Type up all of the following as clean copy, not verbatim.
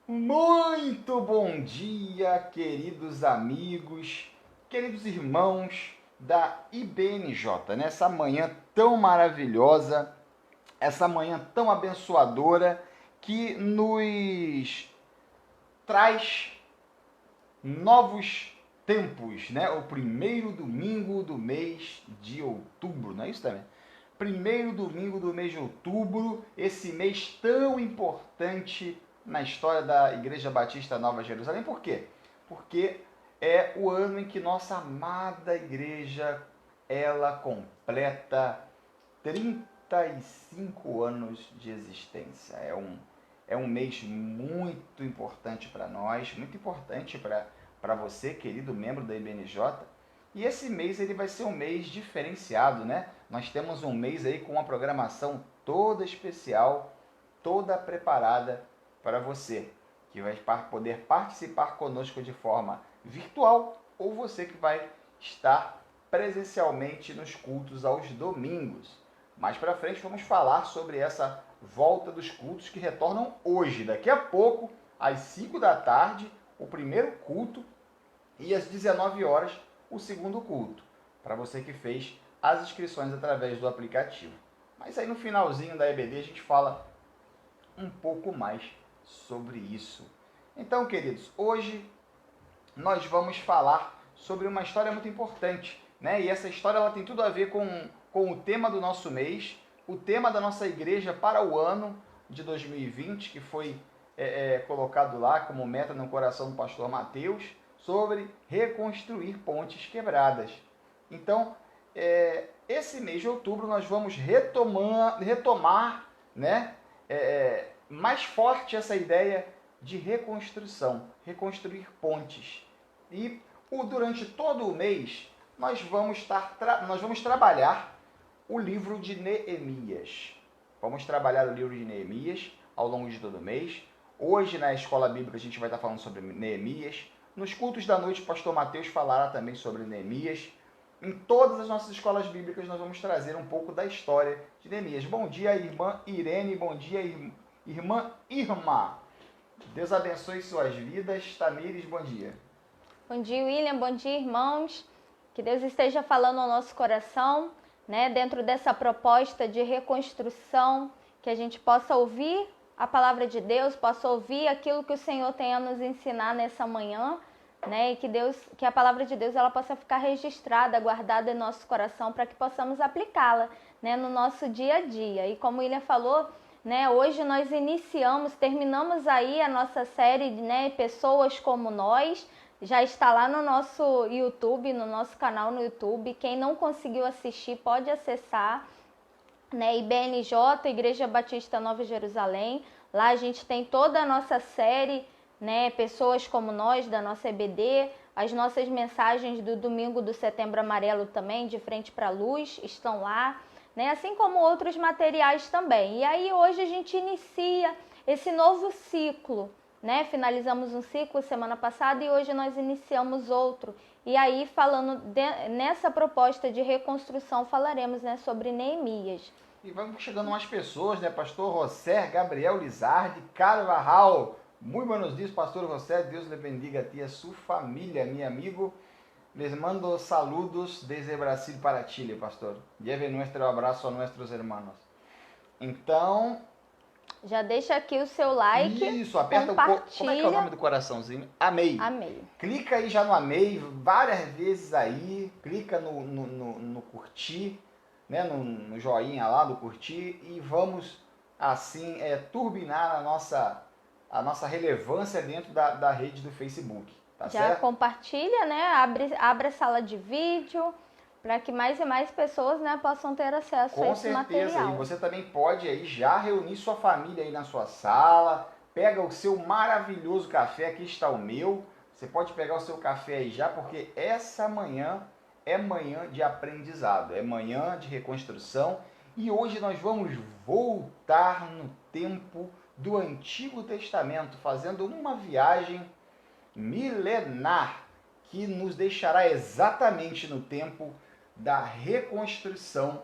Muito bom dia, queridos amigos, queridos irmãos da IBNJ, nessa manhã tão maravilhosa, essa manhã tão abençoadora que nos traz novos tempos, né? O primeiro domingo do mês de outubro, não é isso também? Primeiro domingo do mês de outubro, esse mês tão importante na história da Igreja Batista Nova Jerusalém. Por quê? Porque é o ano em que nossa amada igreja ela completa 35 anos de existência. É um mês muito importante para nós, muito importante para você, querido membro da IBNJ. E esse mês ele vai ser um mês diferenciado, né? Nós temos um mês aí com uma programação toda especial, toda preparada para você, que vai poder participar conosco de forma virtual ou você que vai estar presencialmente nos cultos aos domingos. Mais para frente vamos falar sobre essa volta dos cultos que retornam hoje, daqui a pouco, às 5 da tarde, o primeiro culto e às 19 horas o segundo culto, para você que fez as inscrições através do aplicativo. Mas aí no finalzinho da EBD a gente fala um pouco mais sobre isso. Então, queridos, hoje nós vamos falar sobre uma história muito importante, né? E essa história ela tem tudo a ver com o tema do nosso mês, o tema da nossa igreja para o ano de 2020, que foi colocado lá como meta no coração do pastor Mateus, sobre reconstruir pontes quebradas. Então, esse mês de outubro nós vamos retomar, né, mais forte essa ideia de reconstrução, reconstruir pontes. E durante todo o mês nós vamos trabalhar o livro de Neemias. Vamos trabalhar o livro de Neemias ao longo de todo o mês. Hoje na escola bíblica a gente vai estar falando sobre Neemias. Nos cultos da noite, o pastor Mateus falará também sobre Neemias. Em todas as nossas escolas bíblicas, nós vamos trazer um pouco da história de Neemias. Bom dia, irmã Irene. Bom dia, irmã Irma. Deus abençoe suas vidas. Tamires, bom dia. Bom dia, William. Bom dia, irmãos. Que Deus esteja falando ao nosso coração, né? Dentro dessa proposta de reconstrução, que a gente possa ouvir a palavra de Deus, possa ouvir aquilo que o Senhor tem a nos ensinar nessa manhã, né? E que a palavra de Deus ela possa ficar registrada, guardada em nosso coração, para que possamos aplicá-la, né, no nosso dia a dia. E como o William falou, né, hoje nós terminamos aí a nossa série, né, Pessoas como Nós. Já está lá no nosso YouTube, no nosso canal no YouTube. Quem não conseguiu assistir pode acessar, né? IBNJ, Igreja Batista Nova Jerusalém. Lá a gente tem toda a nossa série, né? Pessoas como Nós, da nossa EBD. As nossas mensagens do domingo do Setembro Amarelo também, de Frente para a Luz, estão lá, né? Assim como outros materiais também. E aí hoje a gente inicia esse novo ciclo, né? Finalizamos um ciclo semana passada e hoje nós iniciamos outro. E aí, nessa proposta de reconstrução, falaremos, né, sobre Neemias. E vamos chegando umas pessoas, né? Pastor José Gabriel Lizardi Carvajal. Muito buenos dias, Pastor José. Deus le bendiga a ti e a sua família, meu amigo. Les mando saludos desde Brasil para Chile, Pastor. Lleve nuestro abraço a nossos irmãos. Então, já deixa aqui o seu like. Isso, aperta como é que é o nome do coraçãozinho? Amei. Amei. Clica aí já no amei, várias vezes aí. Clica no curtir, né? No joinha lá do curtir. E vamos, assim, turbinar a nossa relevância dentro da rede do Facebook. Tá já certo? Compartilha, né? Abre a sala de vídeo, para que mais e mais pessoas, né, possam ter acesso a esse material. Com certeza, e você também pode aí já reunir sua família aí na sua sala, pega o seu maravilhoso café, aqui está o meu, você pode pegar o seu café aí já, porque essa manhã é manhã de aprendizado, é manhã de reconstrução, e hoje nós vamos voltar no tempo do Antigo Testamento, fazendo uma viagem milenar, que nos deixará exatamente no tempo da reconstrução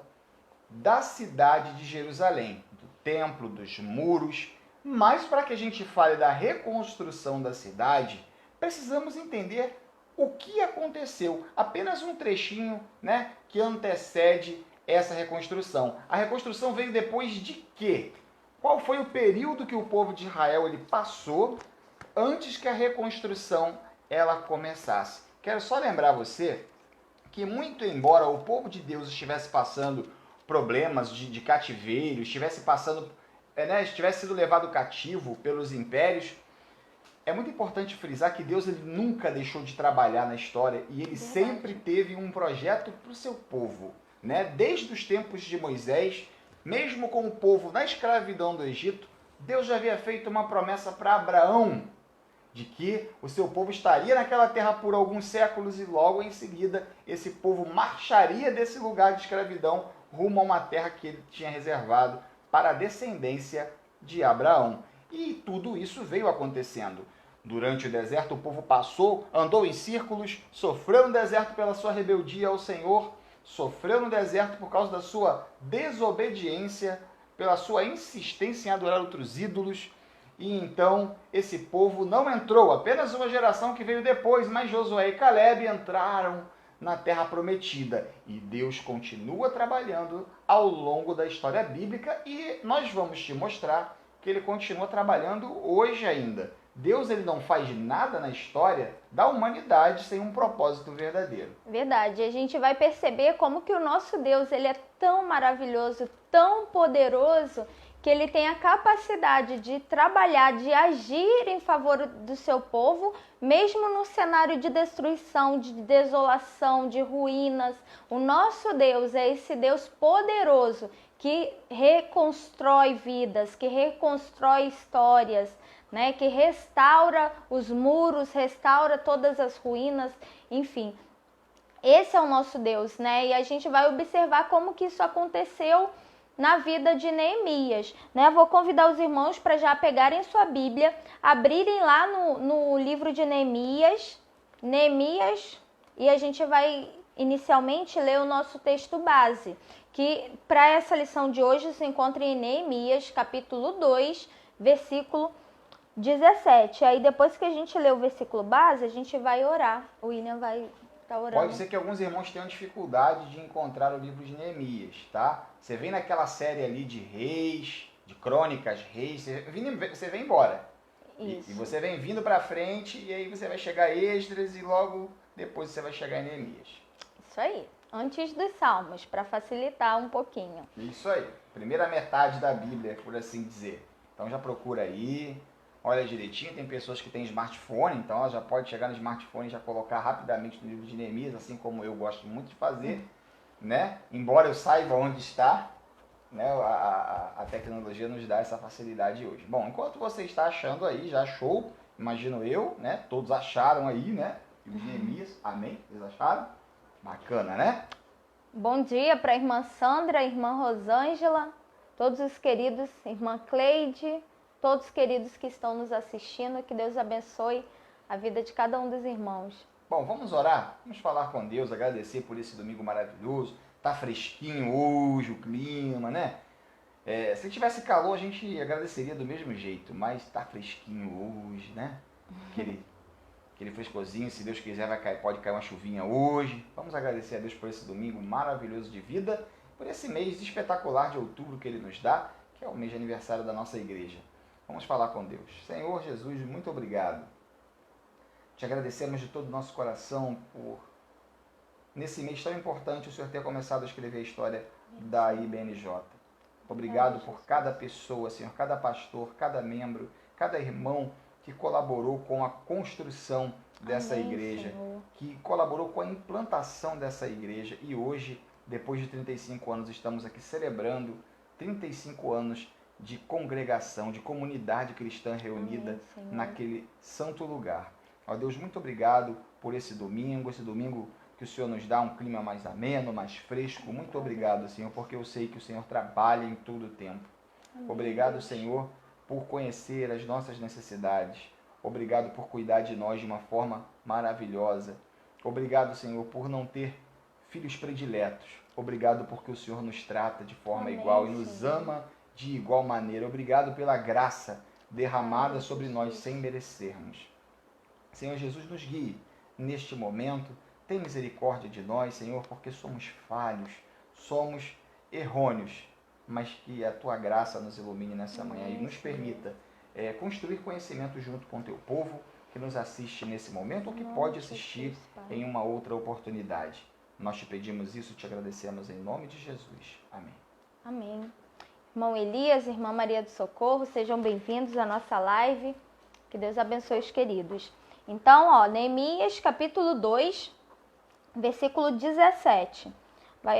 da cidade de Jerusalém, do templo, dos muros, Mas para que a gente fale da reconstrução da cidade, precisamos entender o que aconteceu. Apenas um trechinho, né, que antecede essa reconstrução. A reconstrução veio depois de quê? Qual foi o período que o povo de Israel ele passou antes que a reconstrução ela começasse? Quero só lembrar você que, muito embora o povo de Deus estivesse passando problemas de cativeiro, estivesse sido levado cativo pelos impérios, é muito importante frisar que Deus ele nunca deixou de trabalhar na história e ele sempre teve um projeto para o seu povo, né? Desde os tempos de Moisés, mesmo com o povo na escravidão do Egito, Deus já havia feito uma promessa para Abraão de que o seu povo estaria naquela terra por alguns séculos e logo em seguida esse povo marcharia desse lugar de escravidão rumo a uma terra que ele tinha reservado para a descendência de Abraão. E tudo isso veio acontecendo. Durante o deserto, o povo andou em círculos, sofreu no deserto pela sua rebeldia ao Senhor, sofreu no deserto por causa da sua desobediência, pela sua insistência em adorar outros ídolos. E então esse povo não entrou, apenas uma geração que veio depois, mas Josué e Caleb entraram na terra prometida. E Deus continua trabalhando ao longo da história bíblica e nós vamos te mostrar que ele continua trabalhando hoje ainda. Deus ele não faz nada na história da humanidade sem um propósito verdadeiro. Verdade. A gente vai perceber como que o nosso Deus ele é tão maravilhoso, tão poderoso, que ele tem a capacidade de trabalhar, de agir em favor do seu povo, mesmo no cenário de destruição, de desolação, de ruínas. O nosso Deus é esse Deus poderoso que reconstrói vidas, que reconstrói histórias, né? Que restaura os muros, restaura todas as ruínas, enfim. Esse é o nosso Deus, né? E a gente vai observar como que isso aconteceu na vida de Neemias, né? Vou convidar os irmãos para já pegarem sua Bíblia, abrirem lá no livro de Neemias, e a gente vai inicialmente ler o nosso texto base, que para essa lição de hoje se encontra em Neemias, capítulo 2, versículo 17. Aí depois que a gente lê o versículo base, a gente vai orar. O William vai estar orando. Pode ser que alguns irmãos tenham dificuldade de encontrar o livro de Neemias, tá? Você vem naquela série ali de reis, de crônicas, reis, você vem embora. Isso. E você vem vindo para frente e aí você vai chegar a Esdras e logo depois você vai chegar em Neemias. Isso aí. Antes dos Salmos, para facilitar um pouquinho. Isso aí. Primeira metade da Bíblia, por assim dizer. Então já procura aí, olha direitinho. Tem pessoas que têm smartphone, então ela já pode chegar no smartphone e já colocar rapidamente no livro de Neemias, assim como eu gosto muito de fazer, né? Embora eu saiba onde está, né? A tecnologia nos dá essa facilidade hoje. Bom, enquanto você está achando aí, já achou, imagino eu, né? Todos acharam aí, né? O livro de Neemias, amém? Vocês acharam? Bacana, né? Bom dia para a irmã Sandra, a irmã Rosângela, todos os queridos, irmã Cleide, todos os queridos que estão nos assistindo, que Deus abençoe a vida de cada um dos irmãos. Bom, vamos orar, vamos falar com Deus, agradecer por esse domingo maravilhoso. Tá fresquinho hoje o clima, né? Se tivesse calor a gente agradeceria do mesmo jeito, mas tá fresquinho hoje, né? Aquele frescozinho, se Deus quiser pode cair uma chuvinha hoje. Vamos agradecer a Deus por esse domingo maravilhoso de vida, por esse mês espetacular de outubro que Ele nos dá, que é o mês de aniversário da nossa igreja. Vamos falar com Deus. Senhor Jesus, muito obrigado. Te agradecemos de todo o nosso coração por, nesse mês tão importante, o Senhor ter começado a escrever a história da IBNJ. Obrigado por cada pessoa, Senhor, cada pastor, cada membro, cada irmão que colaborou com a construção dessa igreja, Senhor. que colaborou com a implantação dessa igreja. E hoje, depois de 35 anos, estamos aqui celebrando 35 anos de congregação, de comunidade cristã reunida naquele santo lugar. Ó Deus, muito obrigado por esse domingo que o Senhor nos dá um clima mais ameno, mais fresco. Muito obrigado, Senhor, porque eu sei que o Senhor trabalha em todo o tempo. Obrigado, Senhor, por conhecer as nossas necessidades. Obrigado por cuidar de nós de uma forma maravilhosa. Obrigado, Senhor, por não ter filhos prediletos. Obrigado porque o Senhor nos trata de forma igual e nos ama de igual maneira. Obrigado pela graça derramada sobre nós sem merecermos. Senhor Jesus, nos guie neste momento. Tem misericórdia de nós, Senhor, porque somos falhos, somos errôneos, mas que a Tua graça nos ilumine nessa manhã e nos permita construir conhecimento junto com o Teu povo que nos assiste nesse momento ou que pode assistir em uma outra oportunidade. Nós te pedimos isso e te agradecemos em nome de Jesus. Amém. Amém. Irmão Elias, irmã Maria do Socorro, sejam bem-vindos à nossa live. Que Deus abençoe os queridos. Então, Neemias capítulo 2, versículo 17.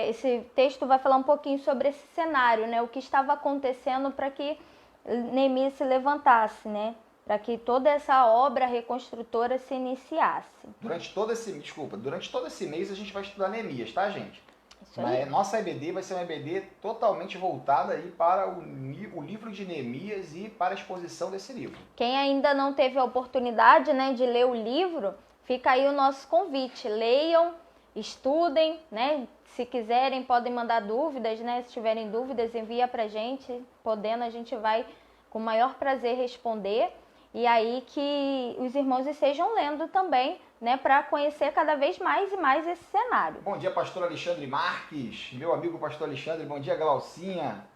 Esse texto vai falar um pouquinho sobre esse cenário, né? O que estava acontecendo para que Neemias se levantasse, né? Para que toda essa obra reconstrutora se iniciasse. Durante todo esse mês a gente vai estudar Neemias, tá, gente? Isso aí. Mas nossa EBD vai ser uma EBD totalmente voltada aí para o livro de Neemias e para a exposição desse livro. Quem ainda não teve a oportunidade, né, de ler o livro, fica aí o nosso convite. Leiam, estudem, né? Se quiserem, podem mandar dúvidas, né? Se tiverem dúvidas, envia pra gente. Podendo, a gente vai com o maior prazer responder. E aí que os irmãos estejam lendo também, né, para conhecer cada vez mais e mais esse cenário. Bom dia, pastor Alexandre Marques, meu amigo pastor Alexandre, bom dia, Glaucinha.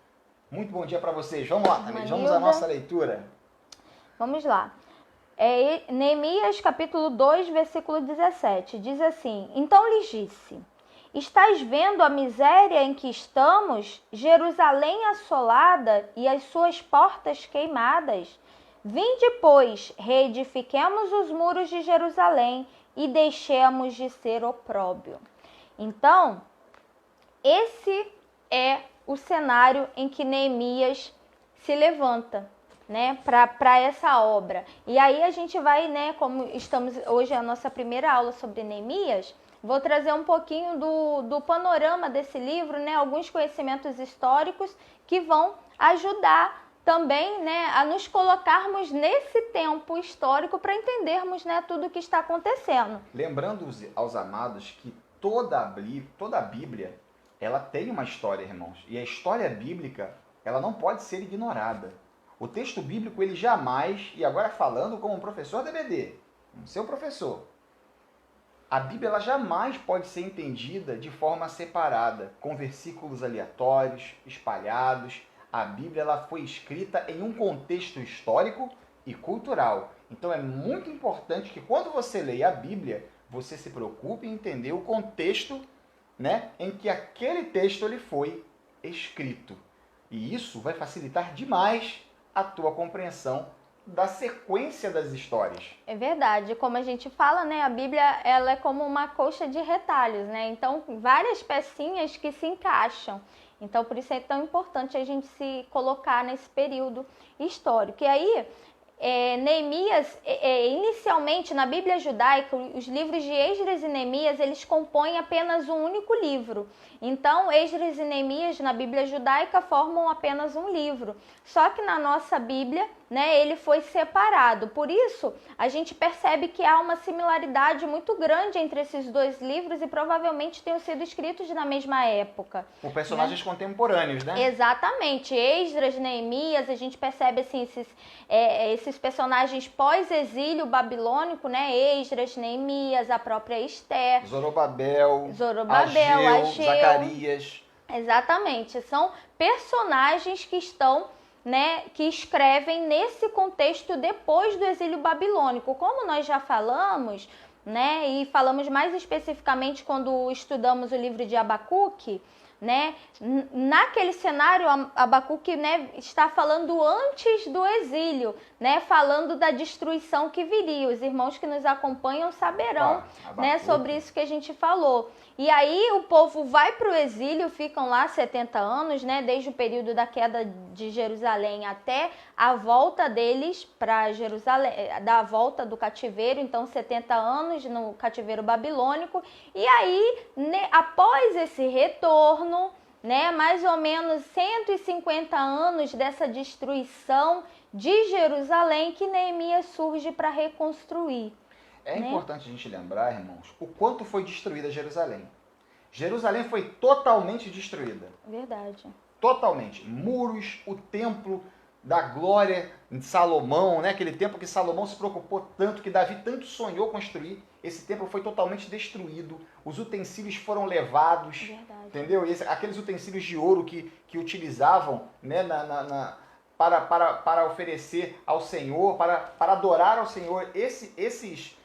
Muito bom dia para vocês. Vamos lá, também. Vamos à nossa leitura. Vamos lá. Neemias capítulo 2, versículo 17, diz assim: Então lhes disse: Estás vendo a miséria em que estamos, Jerusalém assolada e as suas portas queimadas? Vinde, pois, reedifiquemos os muros de Jerusalém e deixemos de ser opróbrio. Então, esse é o cenário em que Neemias se levanta, né, para essa obra. E aí a gente vai, né, como estamos hoje a nossa primeira aula sobre Neemias, vou trazer um pouquinho do panorama desse livro, né, alguns conhecimentos históricos que vão ajudar também, né, a nos colocarmos nesse tempo histórico para entendermos, né, tudo o que está acontecendo. Lembrando aos amados que toda a Bíblia, ela tem uma história, irmãos. E a história bíblica, ela não pode ser ignorada. O texto bíblico, ele jamais, e agora falando como um professor da EBD, um seu professor, a Bíblia ela jamais pode ser entendida de forma separada, com versículos aleatórios, espalhados. A Bíblia ela foi escrita em um contexto histórico e cultural. Então é muito importante que quando você leia a Bíblia, você se preocupe em entender o contexto, né, em que aquele texto ele foi escrito. E isso vai facilitar demais a tua compreensão da sequência das histórias. É verdade, como a gente fala, né, a Bíblia ela é como uma coxa de retalhos, né? Então, várias pecinhas que se encaixam. Então, por isso é tão importante a gente se colocar nesse período histórico. E aí, Neemias, inicialmente na Bíblia judaica, os livros de Esdras e Neemias, eles compõem apenas um único livro. Então, Esdras e Neemias na Bíblia judaica formam apenas um livro. Só que na nossa Bíblia, né, ele foi separado. Por isso, a gente percebe que há uma similaridade muito grande entre esses dois livros e provavelmente tenham sido escritos na mesma época. Por personagens contemporâneos, né? Exatamente. Esdras, Neemias, a gente percebe assim, esses personagens pós-exílio babilônico, né? Esdras, Neemias, a própria Esther. Zorobabel, Ageu, Zacarias. Exatamente. São personagens que estão, né, que escrevem nesse contexto depois do exílio babilônico. Como nós já falamos, né, e falamos mais especificamente quando estudamos o livro de Abacuque, né, naquele cenário Abacuque, né, está falando antes do exílio, né, falando da destruição que viria. Os irmãos que nos acompanham saberão, né, sobre isso que a gente falou. E aí o povo vai para o exílio, ficam lá 70 anos, né, desde o período da queda de Jerusalém até a volta deles para Jerusalém, da volta do cativeiro, então 70 anos no cativeiro babilônico. E aí, né, após esse retorno, né, mais ou menos 150 anos dessa destruição de Jerusalém, que Neemias surge para reconstruir. É importante a gente lembrar, irmãos, o quanto foi destruída Jerusalém. Jerusalém foi totalmente destruída. Verdade. Totalmente. Muros, o templo, da glória de Salomão, né? Aquele templo que Salomão se preocupou tanto, que Davi tanto sonhou construir. Esse templo foi totalmente destruído, os utensílios foram levados, Verdade. entendeu? Aqueles utensílios de ouro que utilizavam, né, para oferecer ao Senhor, para adorar ao Senhor, esses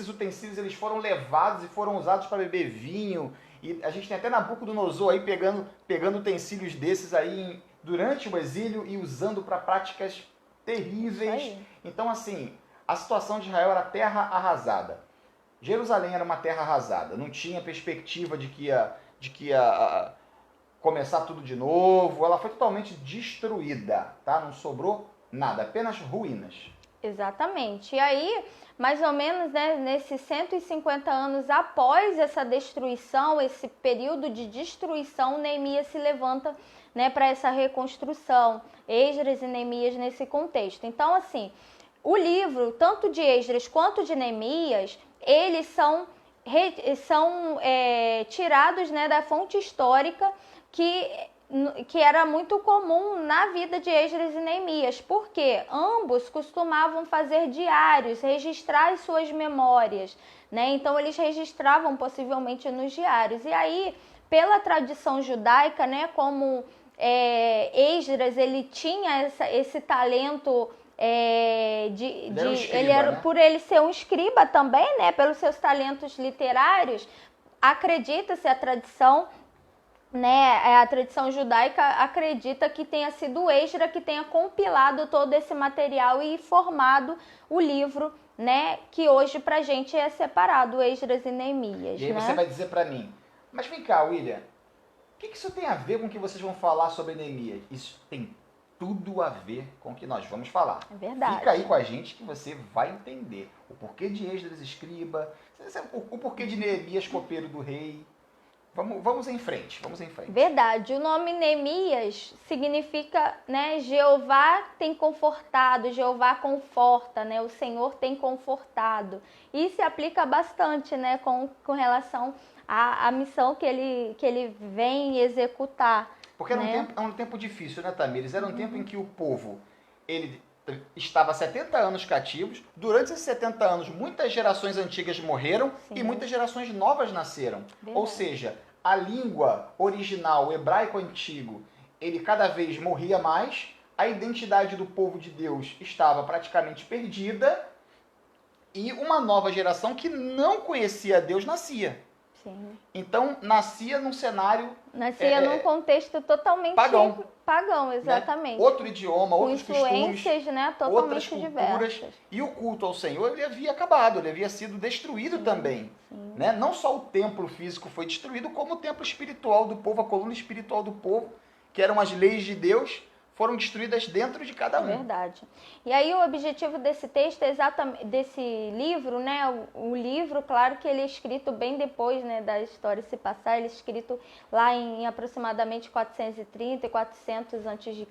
utensílios eles foram levados e foram usados para beber vinho. E a gente tem até Nabucodonosor aí pegando utensílios desses aí durante o exílio e usando para práticas terríveis. Então, assim, a situação de Israel era terra arrasada. Jerusalém era uma terra arrasada. Não tinha perspectiva de que ia começar tudo de novo. Ela foi totalmente destruída, tá? Não sobrou nada, apenas ruínas. Exatamente. E aí, mais ou menos, né, nesses 150 anos após essa destruição, esse período de destruição, Neemias se levanta, né, para essa reconstrução. Esdras e Neemias nesse contexto. Então, assim, o livro, tanto de Esdras quanto de Neemias, eles são tirados, né, da fonte histórica que era muito comum na vida de Esdras e Neemias, porque ambos costumavam fazer diários, registrar as suas memórias, né? Então eles registravam possivelmente nos diários. E aí, pela tradição judaica, né, como Esdras, ele tinha esse talento Escriba, ele era, né? por ele ser um escriba também, né, pelos seus talentos literários, acredita-se a tradição, né, a tradição judaica acredita que tenha sido Esdras que tenha compilado todo esse material e formado o livro, né, que hoje pra gente é separado, Esdras e Neemias. E aí você vai dizer pra mim, mas vem cá, William, o que isso tem a ver com o que vocês vão falar sobre Neemias? Isso tem tudo a ver com o que nós vamos falar. É verdade. Fica aí com a gente que você vai entender o porquê de Esdras escriba, o porquê de Neemias copeiro do rei. Vamos em frente, vamos em frente. Verdade, o nome Neemias significa, né, Jeová tem confortado, Jeová conforta, né, o Senhor tem confortado. E se aplica bastante, né, com relação à missão que ele vem executar. Porque era né? um tempo difícil, né, Tamires? Era um tempo em que o povo, ele estava 70 anos cativos. Durante esses 70 anos, muitas gerações antigas morreram. Sim. E muitas gerações novas nasceram. Verdade. Ou seja, a língua original, o hebraico antigo, ele cada vez morria mais. A identidade do povo de Deus estava praticamente perdida. E uma nova geração que não conhecia Deus nascia. Sim. Então, nascia num cenário... Nascia num contexto totalmente... Pagão, exatamente. Né? Outro idioma, outros costumes, né? Totalmente outras culturas. Diversas. E o culto ao Senhor, ele havia acabado, ele havia sido destruído também. Né? Não só o templo físico foi destruído, como o templo espiritual do povo, a coluna espiritual do povo, que eram as leis de Deus, foram destruídas dentro de cada um. Verdade. E aí o objetivo desse texto é exatamente desse livro, né? O livro, claro que ele é escrito bem depois, né, da história se passar, ele é escrito lá em aproximadamente 430 e 400 a.C.,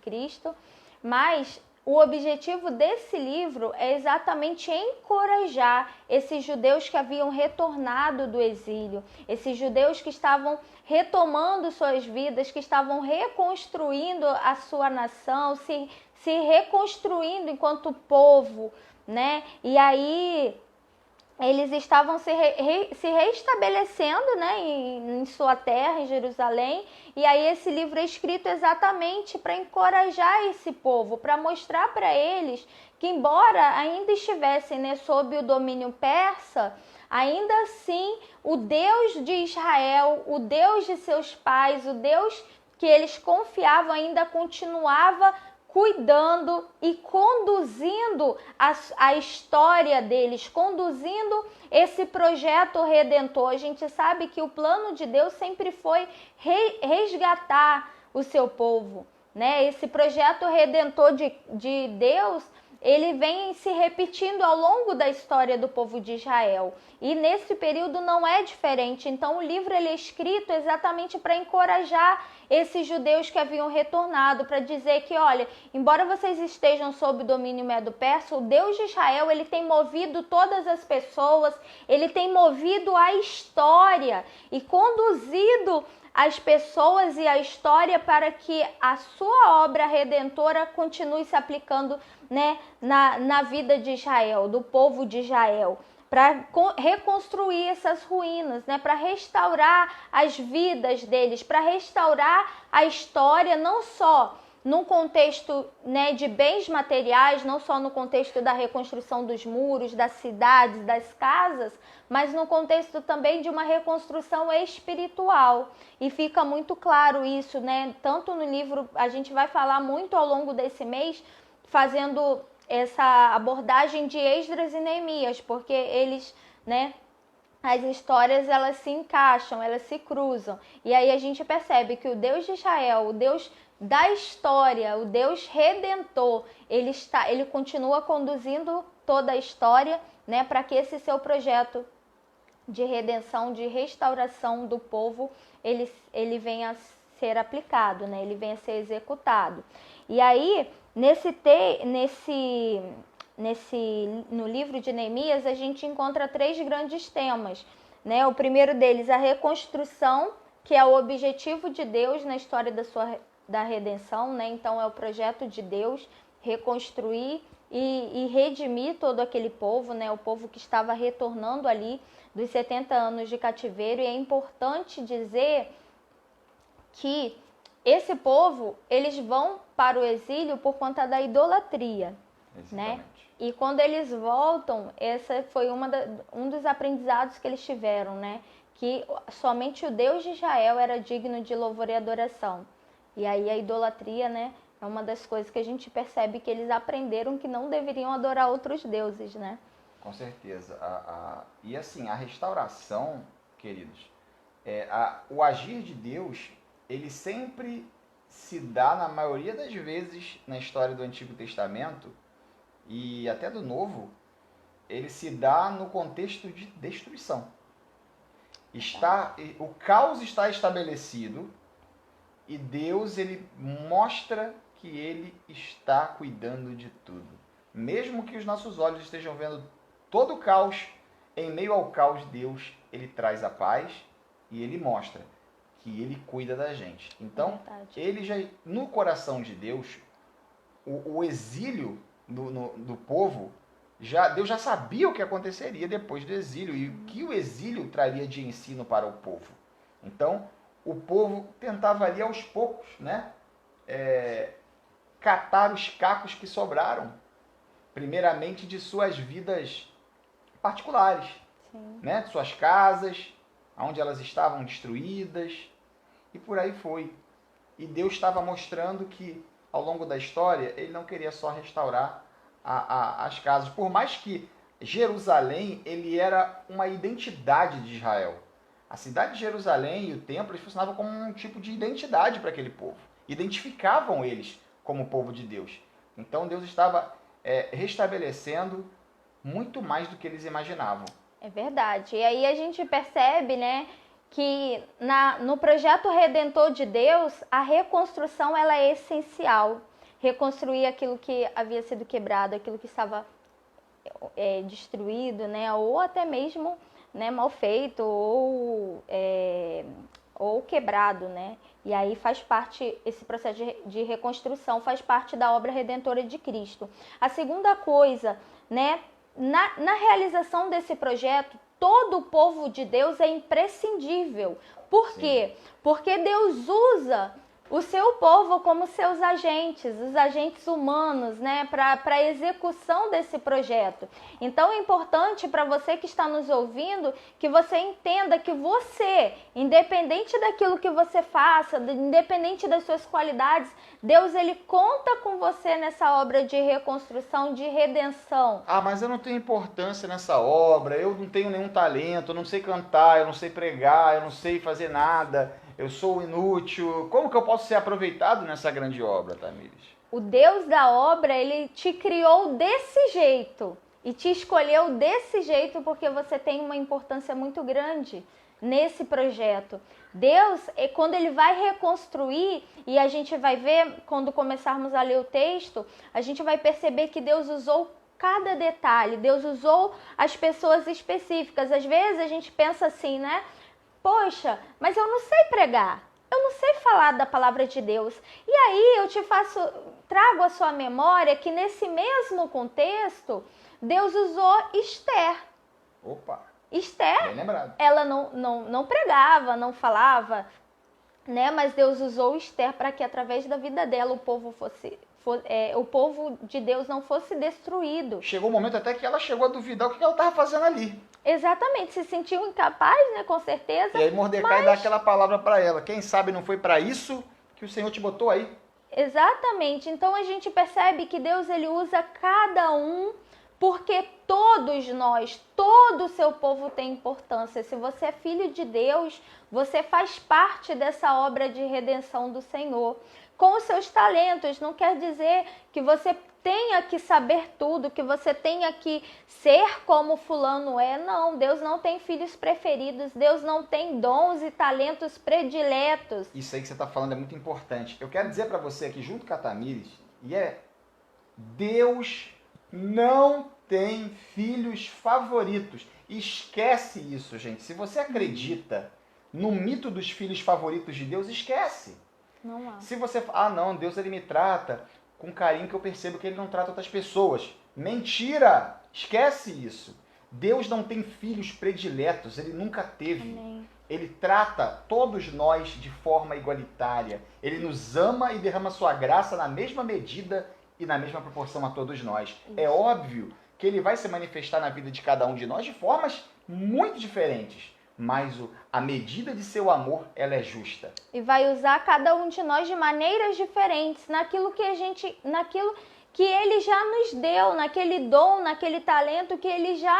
mas o objetivo desse livro é exatamente encorajar esses judeus que haviam retornado do exílio, esses judeus que estavam retomando suas vidas, que estavam reconstruindo a sua nação, se reconstruindo enquanto povo, né? E aí eles estavam se reestabelecendo, né, em sua terra, em Jerusalém. E aí esse livro é escrito exatamente para encorajar esse povo, para mostrar para eles que, embora ainda estivessem, né, sob o domínio persa, ainda assim o Deus de Israel, o Deus de seus pais, o Deus que eles confiavam ainda continuava cuidando e conduzindo a história deles, conduzindo esse projeto redentor. A gente sabe que o plano de Deus sempre foi resgatar o seu povo, né? Esse projeto redentor de Deus, ele vem se repetindo ao longo da história do povo de Israel. E nesse período não é diferente. Então o livro ele é escrito exatamente para encorajar esses judeus que haviam retornado, para dizer que, olha, embora vocês estejam sob o domínio medo-persa, o Deus de Israel, ele tem movido todas as pessoas, ele tem movido a história e conduzido as pessoas e a história para que a sua obra redentora continue se aplicando, né, na vida de Israel, do povo de Israel, para reconstruir essas ruínas, né, para restaurar as vidas deles, para restaurar a história, não só num contexto, né, de bens materiais, não só no contexto da reconstrução dos muros, das cidades, das casas, mas no contexto também de uma reconstrução espiritual. E fica muito claro isso, né? Tanto no livro, a gente vai falar muito ao longo desse mês, fazendo essa abordagem de Esdras e Neemias, porque eles, né, as histórias elas se encaixam, elas se cruzam. E aí a gente percebe que o Deus de Israel, o Deus da história, o Deus redentor, ele continua conduzindo toda a história, né, para que esse seu projeto de redenção, de restauração do povo, ele venha a ser aplicado, né, ele venha a ser executado. E aí, no livro de Neemias, a gente encontra 3 grandes temas, né? O primeiro deles, a reconstrução, que é o objetivo de Deus na história da redenção, né? Então é o projeto de Deus reconstruir e redimir todo aquele povo, né? O povo que estava retornando ali dos 70 anos de cativeiro. E é importante dizer que esse povo, eles vão para o exílio por conta da idolatria, né? E quando eles voltam, essa foi um dos aprendizados que eles tiveram, né? Que somente o Deus de Israel era digno de louvor e adoração. E aí a idolatria, né, é uma das coisas que a gente percebe que eles aprenderam que não deveriam adorar outros deuses, né? Com certeza. E assim, a restauração, queridos, o agir de Deus, ele sempre se dá, na maioria das vezes, na história do Antigo Testamento e até do Novo, ele se dá no contexto de destruição. O caos está estabelecido e Deus, ele mostra que ele está cuidando de tudo. Mesmo que os nossos olhos estejam vendo todo o caos, em meio ao caos, Deus, ele traz a paz e ele mostra que ele cuida da gente. Então, ele já, no coração de Deus, o exílio do povo, Deus já sabia o que aconteceria depois do exílio e o que o exílio traria de ensino para o povo. Então, o povo tentava ali aos poucos, né, catar os cacos que sobraram, primeiramente de suas vidas particulares, né, de suas casas, onde elas estavam destruídas, e por aí foi. E Deus estava mostrando que, ao longo da história, ele não queria só restaurar as casas, por mais que Jerusalém, ele era uma identidade de Israel. A cidade de Jerusalém e o templo, eles funcionavam como um tipo de identidade para aquele povo. Identificavam eles como povo de Deus. Então Deus estava restabelecendo muito mais do que eles imaginavam. É verdade. E aí a gente percebe, né, que no projeto redentor de Deus, a reconstrução ela é essencial. Reconstruir aquilo que havia sido quebrado, aquilo que estava destruído, né, ou até mesmo, né, mal feito ou quebrado, né? E aí faz parte, esse processo de reconstrução faz parte da obra redentora de Cristo. A segunda coisa, né, na realização desse projeto, todo o povo de Deus é imprescindível. Por quê? Porque Deus usa o seu povo como seus agentes, os agentes humanos, né, para a execução desse projeto. Então é importante para você que está nos ouvindo que você entenda que você, independente daquilo que você faça, independente das suas qualidades, Deus ele conta com você nessa obra de reconstrução, de redenção. Ah, mas eu não tenho importância nessa obra, eu não tenho nenhum talento, eu não sei cantar, eu não sei pregar, eu não sei fazer nada, eu sou inútil. Como que eu posso ser aproveitado nessa grande obra, Tamires? O Deus da obra, ele te criou desse jeito e te escolheu desse jeito porque você tem uma importância muito grande nesse projeto. Deus, quando ele vai reconstruir, e a gente vai ver, quando começarmos a ler o texto, a gente vai perceber que Deus usou cada detalhe, Deus usou as pessoas específicas. Às vezes a gente pensa assim, né? poxa, mas eu não sei pregar, eu não sei falar da palavra de Deus. E aí eu trago à sua memória que nesse mesmo contexto, Deus usou Esther. Opa! Esther, Bem lembrado. ela não pregava, não falava, né? Mas Deus usou Esther para que através da vida dela o povo de Deus não fosse destruído. Chegou um momento até que ela chegou a duvidar o que ela estava fazendo ali. Exatamente, se sentiu incapaz, né? Com certeza. E aí Mordecai dá aquela palavra para ela. Quem sabe não foi para isso que o Senhor te botou aí? Exatamente. Então a gente percebe que Deus ele usa cada um, porque todos nós, todo o seu povo tem importância. Se você é filho de Deus, você faz parte dessa obra de redenção do Senhor. Com os seus talentos, não quer dizer que você tenha que saber tudo, que você tenha que ser como fulano é. Não, Deus não tem filhos preferidos, Deus não tem dons e talentos prediletos. Isso aí que você está falando é muito importante. Eu quero dizer para você aqui, junto com a Tamires, Deus não tem filhos favoritos. Esquece isso, gente. Se você acredita no mito dos filhos favoritos de Deus, esquece. Não há. Se você não, Deus ele me trata com carinho que eu percebo que ele não trata outras pessoas. Mentira! Esquece isso. Deus não tem filhos prediletos, ele nunca teve. Amém. Ele trata todos nós de forma igualitária. Ele nos ama e derrama sua graça na mesma medida e na mesma proporção a todos nós. Isso. É óbvio que ele vai se manifestar na vida de cada um de nós de formas muito diferentes. Mas a medida de seu amor, ela é justa. E vai usar cada um de nós de maneiras diferentes, naquilo que ele já nos deu, naquele dom, naquele talento que ele já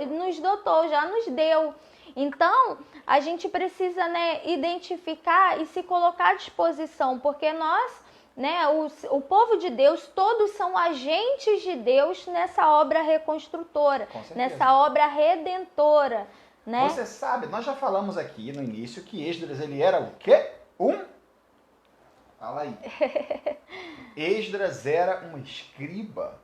nos dotou, já nos deu. Então, a gente precisa, né, identificar e se colocar à disposição, porque nós, né, o povo de Deus, todos são agentes de Deus nessa obra reconstrutora, nessa obra redentora. Né? Você sabe, nós já falamos aqui no início que Esdras ele era o quê? Fala aí. Esdras era um escriba.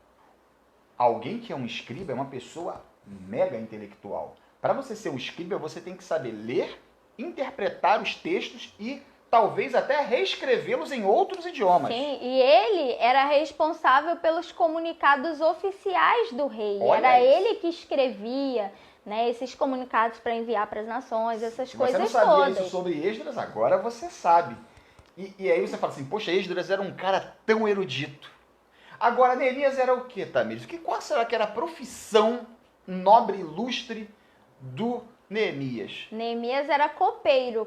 Alguém que é um escriba é uma pessoa mega intelectual. Para você ser um escriba, você tem que saber ler, interpretar os textos e talvez até reescrevê-los em outros idiomas. Sim, e ele era responsável pelos comunicados oficiais do rei. Olha era isso. Ele que escrevia, né, esses comunicados para enviar para as nações, essas coisas todas. Você não sabia isso sobre Esdras, agora você sabe. E aí você fala assim, poxa, Esdras era um cara tão erudito. Agora, Neemias era o quê, Tamires? Qual será que era a profissão nobre, ilustre do Neemias? Neemias era copeiro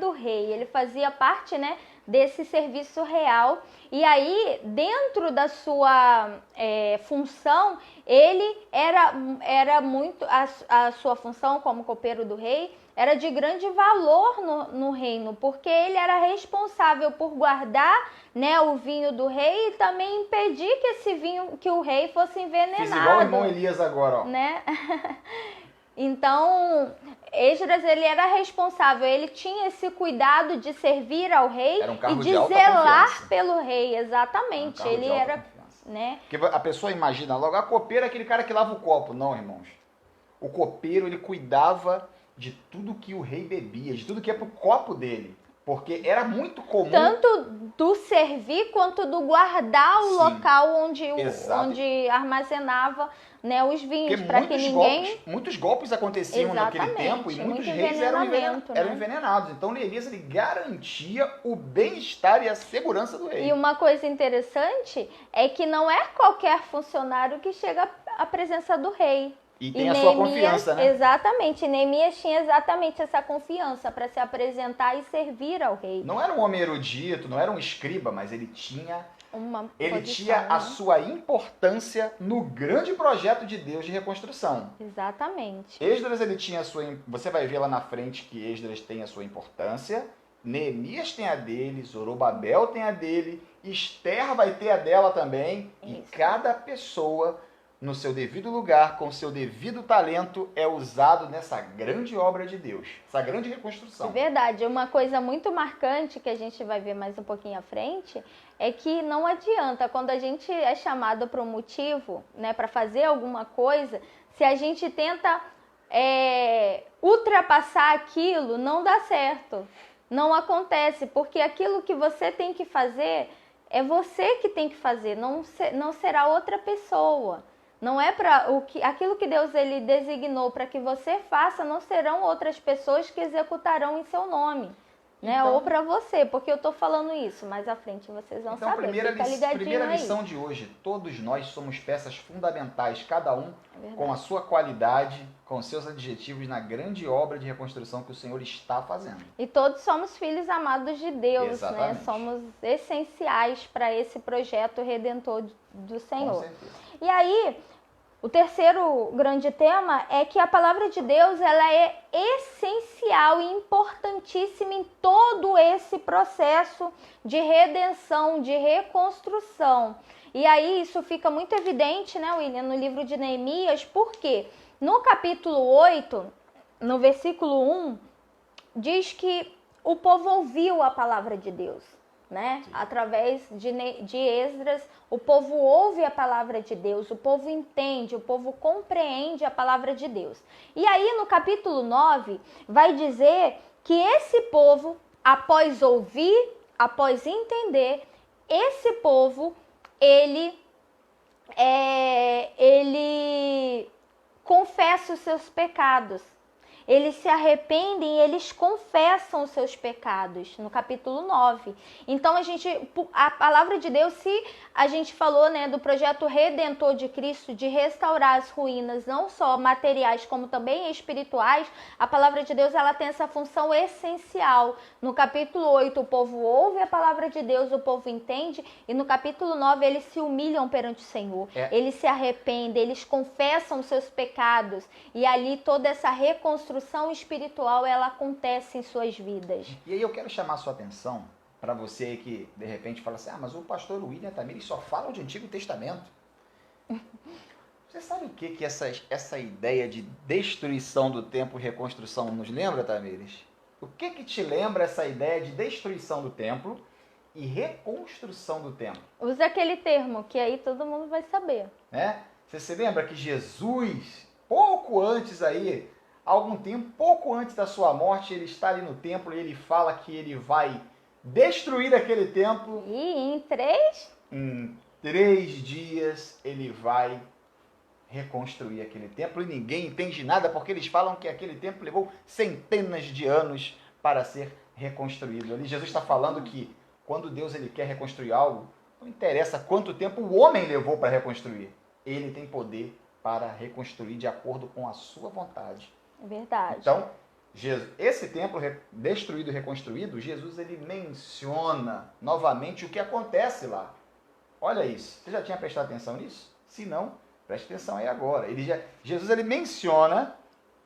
do rei. Ele fazia parte, né, desse serviço real. E aí, dentro da sua função, ele era muito... A sua função como copeiro do rei era de grande valor no reino, porque ele era responsável por guardar, né, o vinho do rei e também impedir que esse vinho, que o rei fosse envenenado. Fiz igual o irmão Elias agora, ó. Né? Então, Esdras, ele era responsável, ele tinha esse cuidado de servir ao rei e de zelar pelo rei, exatamente. Ele era, né? Porque a pessoa imagina logo, a copeira é aquele cara que lava o copo. Não, irmãos. O copeiro, ele cuidava de tudo que o rei bebia, de tudo que ia pro copo dele. Porque era muito comum... Tanto do servir quanto do guardar o local onde armazenava, né, os vinhos, para que ninguém... Muitos golpes aconteciam naquele tempo e muitos reis eram envenenados. Então, Neemias ele garantia o bem-estar e a segurança do rei. E uma coisa interessante é que não é qualquer funcionário que chega à presença do rei. E tem a sua confiança, né? Exatamente. Neemias tinha exatamente essa confiança para se apresentar e servir ao rei. Não era um homem erudito, não era um escriba, mas ele tinha posição, a sua importância no grande projeto de Deus de reconstrução. Exatamente. Esdras, ele tinha a sua... Você vai ver lá na frente que Esdras tem a sua importância, Neemias tem a dele, Zorobabel tem a dele, Esther vai ter a dela também, Isso. E cada pessoa... no seu devido lugar, com seu devido talento, é usado nessa grande obra de Deus, essa grande reconstrução. É verdade. Uma coisa muito marcante que a gente vai ver mais um pouquinho à frente é que não adianta, quando a gente é chamado para um motivo, né, para fazer alguma coisa, se a gente tenta ultrapassar aquilo, não dá certo. Não acontece, porque aquilo que você tem que fazer, é você que tem que fazer, não será outra pessoa. Não é para aquilo que Deus ele designou para que você faça, não serão outras pessoas que executarão em seu nome, né? Então, ou para você, porque eu estou falando isso, mais à frente vocês vão saber. Primeira lição de hoje, todos nós somos peças fundamentais, cada um com a sua qualidade, com seus adjetivos na grande obra de reconstrução que o Senhor está fazendo. E todos somos filhos amados de Deus, exatamente, né? Somos essenciais para esse projeto redentor do Senhor. Com certeza. E aí, o terceiro grande tema é que a palavra de Deus ela é essencial e importantíssima em todo esse processo de redenção, de reconstrução. E aí isso fica muito evidente, né, William, no livro de Neemias, porque no capítulo 8, no versículo 1, diz que o povo ouviu a palavra de Deus. Né? Através de Esdras, o povo ouve a palavra de Deus, o povo entende, o povo compreende a palavra de Deus. E aí no capítulo 9 vai dizer que esse povo, após ouvir, após entender, esse povo, ele confessa os seus pecados. Eles se arrependem e eles confessam os seus pecados, no capítulo 9. Então, a palavra de Deus, se a gente falou, né, do projeto redentor de Cristo, de restaurar as ruínas, não só materiais, como também espirituais, a palavra de Deus ela tem essa função essencial. No capítulo 8, o povo ouve a palavra de Deus, o povo entende, e no capítulo 9, eles se humilham perante o Senhor. Eles se arrependem, eles confessam os seus pecados, e ali toda essa reconstrução espiritual ela acontece em suas vidas. E aí eu quero chamar a sua atenção para você que de repente fala assim, mas o pastor William Tamires só fala de Antigo Testamento. Você sabe o que essa ideia de destruição do templo e reconstrução nos lembra, Tamires? O que te lembra essa ideia de destruição do templo e reconstrução do templo? Usa aquele termo que aí todo mundo vai saber. Né? Você se lembra que Jesus, pouco antes aí, algum tempo, pouco antes da sua morte, ele está ali no templo e ele fala que ele vai destruir aquele templo. E em 3 dias ele vai reconstruir aquele templo e ninguém entende nada porque eles falam que aquele templo levou centenas de anos para ser reconstruído. Ali Jesus está falando que quando Deus ele quer reconstruir algo, não interessa quanto tempo o homem levou para reconstruir. Ele tem poder para reconstruir de acordo com a sua vontade. Verdade. Então, esse templo destruído e reconstruído, Jesus ele menciona novamente o que acontece lá. Olha isso. Você já tinha prestado atenção nisso? Se não, preste atenção aí agora. Jesus ele menciona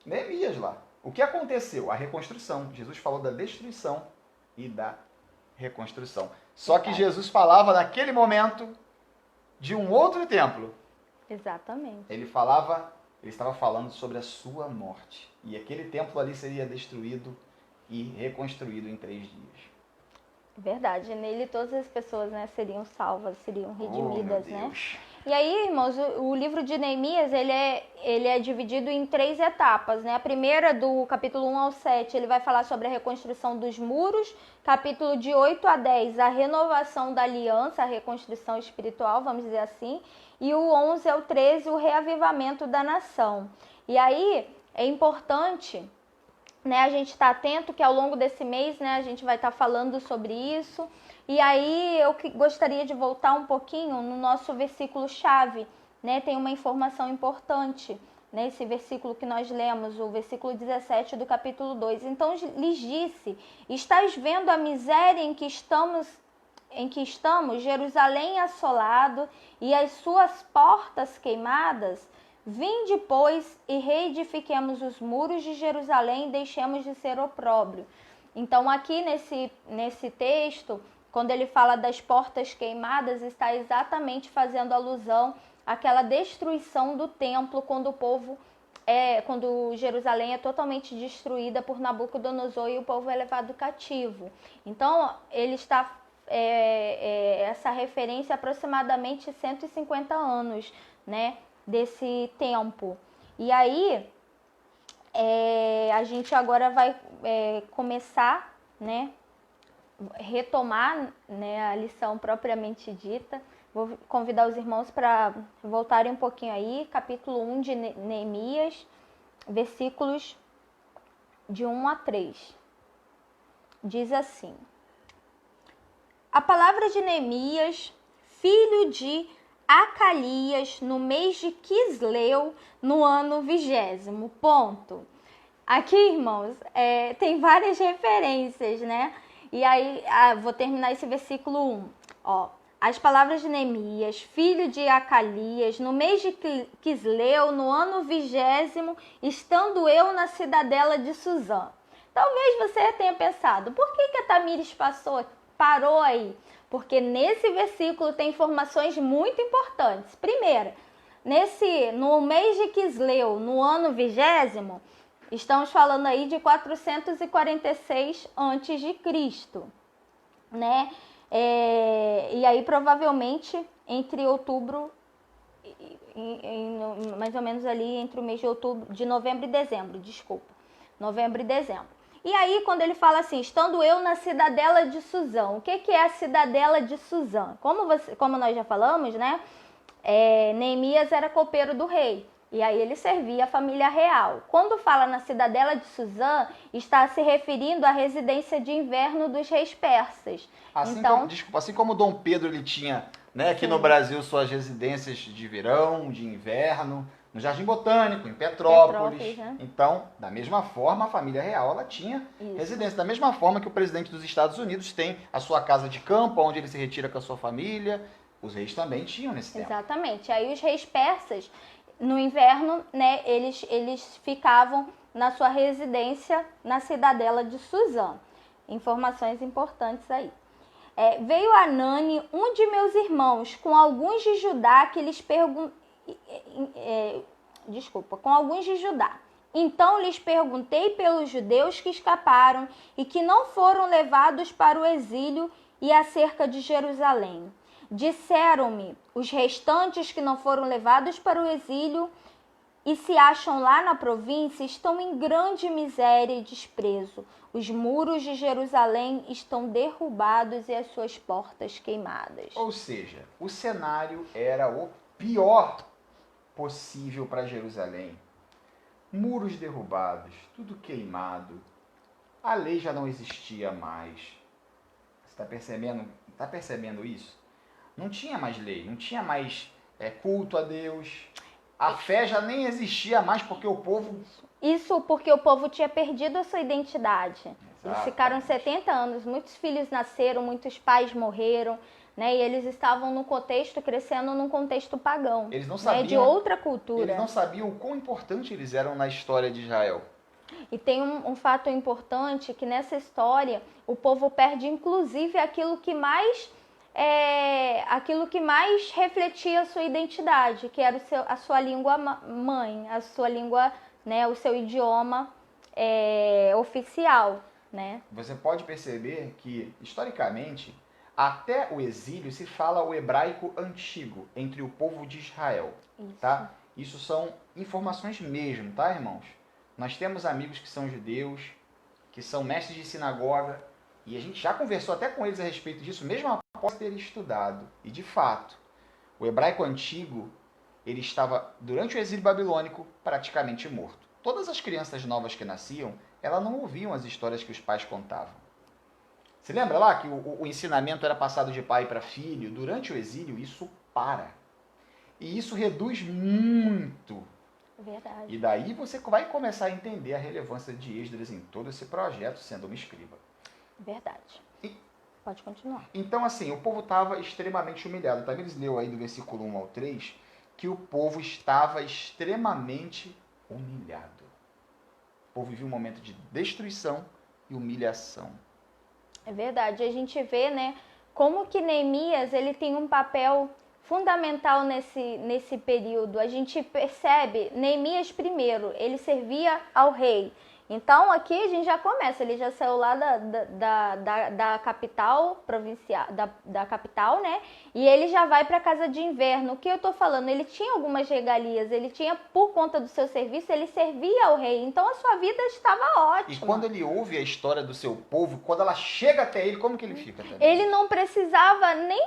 Neemias lá. O que aconteceu? A reconstrução. Jesus falou da destruição e da reconstrução. Só que Jesus falava naquele momento de um outro templo. Exatamente. Ele estava falando sobre a sua morte. E aquele templo ali seria destruído e reconstruído em 3 dias. Verdade. Nele todas as pessoas, né, seriam salvas, seriam redimidas, né? E aí, irmãos, o livro de Neemias, ele é dividido em 3 etapas, né? A primeira, do capítulo 1 ao 7, ele vai falar sobre a reconstrução dos muros. Capítulo de 8 a 10, a renovação da aliança, a reconstrução espiritual, vamos dizer assim. E o 11 ao 13, o reavivamento da nação. E aí, é importante, né, a gente está atento que ao longo desse mês, né, a gente vai estar falando sobre isso. E aí eu gostaria de voltar um pouquinho no nosso versículo-chave, né? Tem uma informação importante nesse versículo que nós lemos, o versículo 17 do capítulo 2. Então lhes disse, estáis vendo a miséria em que estamos, Jerusalém assolado e as suas portas queimadas? Vinde, pois, e reedifiquemos os muros de Jerusalém e deixemos de ser opróbrio. Então aqui nesse texto, quando ele fala das portas queimadas, está exatamente fazendo alusão àquela destruição do templo quando Jerusalém é totalmente destruída por Nabucodonosor e o povo é levado cativo. Então, ele está essa referência aproximadamente 150 anos, né, desse tempo. E aí, a gente agora vai começar, né, retomar, né, a lição propriamente dita. Vou convidar os irmãos para voltarem um pouquinho aí, capítulo 1 de Neemias, versículos de 1 a 3. Diz assim: a palavra de Neemias, filho de Acalias, no mês de Quisleu, no ano 20º. Ponto. Aqui, irmãos, tem várias referências, né? E aí, vou terminar esse versículo 1. Ó, as palavras de Neemias, filho de Acalias, no mês de Quisleu, no ano 20º, estando eu na cidadela de Suzã. Talvez você tenha pensado, por que a Tamires parou aí? Porque nesse versículo tem informações muito importantes. Primeiro, no mês de Quisleu, no ano 20º, estamos falando aí de 446 a.C., né? E aí provavelmente entre outubro, mais ou menos ali entre o mês de novembro e dezembro, novembro e dezembro. E aí, quando ele fala assim, estando eu na cidadela de Suzã, o que é a cidadela de Suzã? Como nós já falamos, né? Neemias era copeiro do rei, e aí ele servia a família real. Quando fala na cidadela de Suzã, está se referindo à residência de inverno dos reis persas. Assim como Dom Pedro ele tinha, né, aqui no Brasil suas residências de verão, de inverno, no Jardim Botânico, em Petrópolis. Né? Então, da mesma forma, a família real ela tinha residência. Da mesma forma que o presidente dos Estados Unidos tem a sua casa de campo, onde ele se retira com a sua família, os reis também tinham nesse tempo. Exatamente. Aí os reis persas, no inverno, né, eles ficavam na sua residência na cidadela de Suzã. Informações importantes aí. Veio Anani, um de meus irmãos, com alguns de Judá que lhes com alguns de Judá. Então lhes perguntei pelos judeus que escaparam e que não foram levados para o exílio e acerca de Jerusalém. Disseram-me, os restantes que não foram levados para o exílio e se acham lá na província estão em grande miséria e desprezo. Os muros de Jerusalém estão derrubados e as suas portas queimadas. Ou seja, o cenário era o pior possível para Jerusalém. Muros derrubados, tudo queimado. A lei já não existia mais. Você está percebendo isso? Não tinha mais lei, não tinha mais culto a Deus. A fé já nem existia mais porque o povo... Isso porque o povo tinha perdido a sua identidade. Exato. Eles ficaram 70 anos, muitos filhos nasceram, muitos pais morreram, né? E eles estavam crescendo num contexto pagão. Eles não sabiam, né? De outra cultura. Eles não sabiam o quão importante eles eram na história de Israel. E tem um fato importante que nessa história o povo perde inclusive aquilo que mais refletia a sua identidade, que era a sua língua mãe, a sua língua, né, o seu idioma oficial, né? Você pode perceber que, historicamente, até o exílio se fala o hebraico antigo entre o povo de Israel, tá? Isso são informações mesmo, tá, irmãos? Nós temos amigos que são judeus, que são mestres de sinagoga, e a gente já conversou até com eles a respeito disso, mesmo após ter estudado. E, de fato, o hebraico antigo, ele estava, durante o exílio babilônico, praticamente morto. Todas as crianças novas que nasciam, elas não ouviam as histórias que os pais contavam. Você lembra lá que o ensinamento era passado de pai para filho? Durante o exílio, isso para. E isso reduz muito. Verdade. E daí você vai começar a entender a relevância de Esdras em todo esse projeto, sendo uma escriba. Verdade. Pode continuar. Então, assim, o povo estava extremamente humilhado. Tamires leu aí do versículo 1 ao 3 que o povo estava extremamente humilhado. O povo vivia um momento de destruição e humilhação. É verdade. A gente vê, né, como que Neemias ele tem um papel fundamental nesse período. A gente percebe, Neemias primeiro, ele servia ao rei. Então aqui a gente já começa, ele já saiu lá da capital provincial, da capital, né? E ele já vai para a casa de inverno. O que eu tô falando? Ele tinha algumas regalias, ele tinha, por conta do seu serviço, ele servia ao rei. Então a sua vida estava ótima. E quando ele ouve a história do seu povo, quando ela chega até ele, como que ele fica? Ele não precisava nem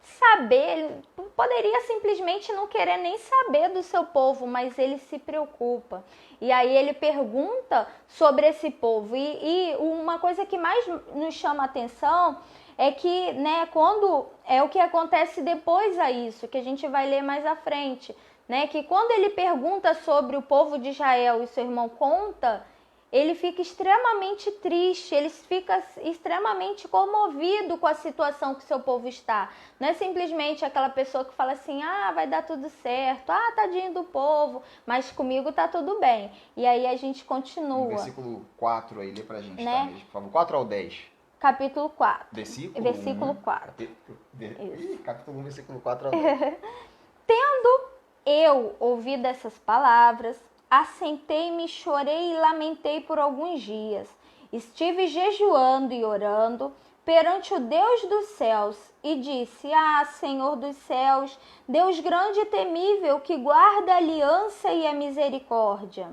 saber, ele poderia simplesmente não querer nem saber do seu povo, mas ele se preocupa. E aí ele pergunta sobre esse povo. E uma coisa que mais nos chama a atenção é que, né, quando é o que acontece depois a isso, que a gente vai ler mais à frente, né, que quando ele pergunta sobre o povo de Israel e seu irmão conta, ele fica extremamente triste, ele fica extremamente comovido com a situação que seu povo está. Não é simplesmente aquela pessoa que fala assim, vai dar tudo certo, tadinho do povo, mas comigo tá tudo bem. E aí a gente continua. No versículo 4 aí, lê pra gente, né? Tá mesmo, por favor, 4 ao 10. Capítulo 4. Versículo 4. Capítulo 1, versículo 4 ao 10. Tendo eu ouvido essas palavras, assentei-me, chorei e lamentei por alguns dias. Estive jejuando e orando perante o Deus dos céus e disse, Senhor dos céus, Deus grande e temível, que guarda a aliança e a misericórdia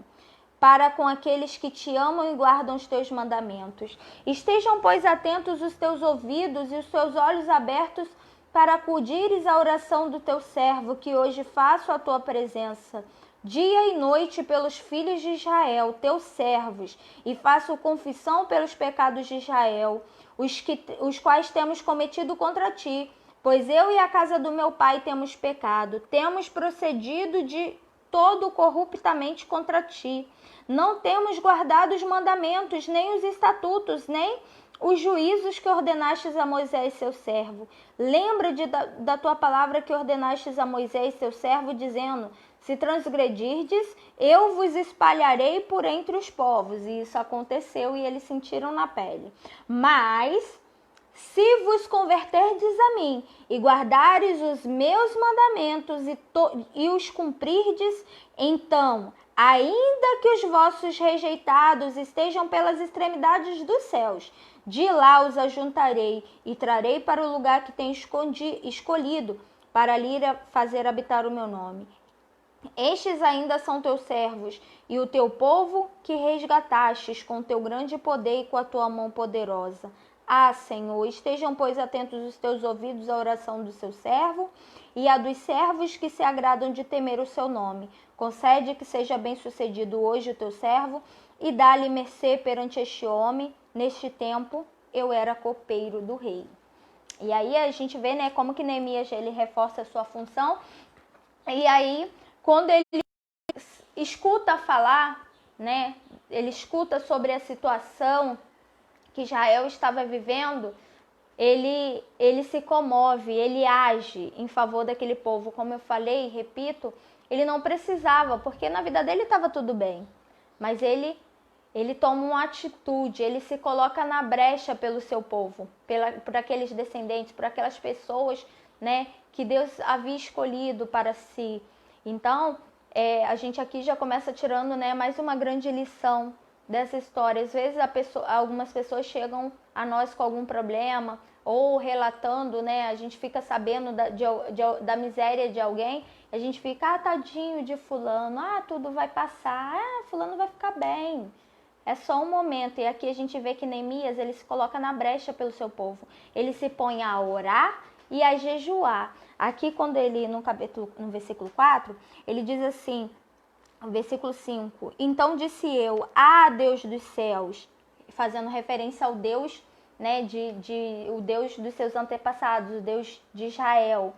para com aqueles que te amam e guardam os teus mandamentos. Estejam, pois, atentos os teus ouvidos e os teus olhos abertos para acudires à oração do teu servo, que hoje faço à tua presença, dia e noite pelos filhos de Israel, teus servos, e faço confissão pelos pecados de Israel, os quais temos cometido contra ti, pois eu e a casa do meu pai temos pecado, temos procedido de todo corruptamente contra ti. Não temos guardado os mandamentos, nem os estatutos, nem os juízos que ordenastes a Moisés, seu servo. Lembra-te da tua palavra que ordenastes a Moisés, seu servo, dizendo, se transgredirdes, eu vos espalharei por entre os povos. E isso aconteceu e eles sentiram na pele. Mas, se vos converterdes a mim e guardares os meus mandamentos e os cumprirdes, então, ainda que os vossos rejeitados estejam pelas extremidades dos céus, de lá os ajuntarei e trarei para o lugar que tenho escolhido, para ali fazer habitar o meu nome. Estes ainda são teus servos e o teu povo que resgatastes com teu grande poder e com a tua mão poderosa. Senhor, estejam, pois, atentos os teus ouvidos à oração do seu servo e a dos servos que se agradam de temer o seu nome. Concede que seja bem-sucedido hoje o teu servo e dá-lhe mercê perante este homem. Neste tempo, eu era copeiro do rei. E aí a gente vê, né, como que Neemias ele reforça a sua função. E aí, quando ele escuta falar, né, ele escuta sobre a situação que Israel estava vivendo, ele se comove, ele age em favor daquele povo. Como eu falei, repito, ele não precisava, porque na vida dele estava tudo bem. Mas ele toma uma atitude, ele se coloca na brecha pelo seu povo, por aqueles descendentes, por aquelas pessoas, né, que Deus havia escolhido para si. Então, a gente aqui já começa tirando, né, mais uma grande lição dessa história. Às vezes algumas pessoas chegam a nós com algum problema ou relatando, né, a gente fica sabendo da miséria de alguém, a gente fica, tadinho de fulano, tudo vai passar, fulano vai ficar bem. É só um momento. E aqui a gente vê que Neemias, ele se coloca na brecha pelo seu povo. Ele se põe a orar e a jejuar. Aqui quando ele, no versículo 4, ele diz assim, versículo 5, então disse eu, Deus dos céus, fazendo referência ao Deus, né, o Deus dos seus antepassados, o Deus de Israel,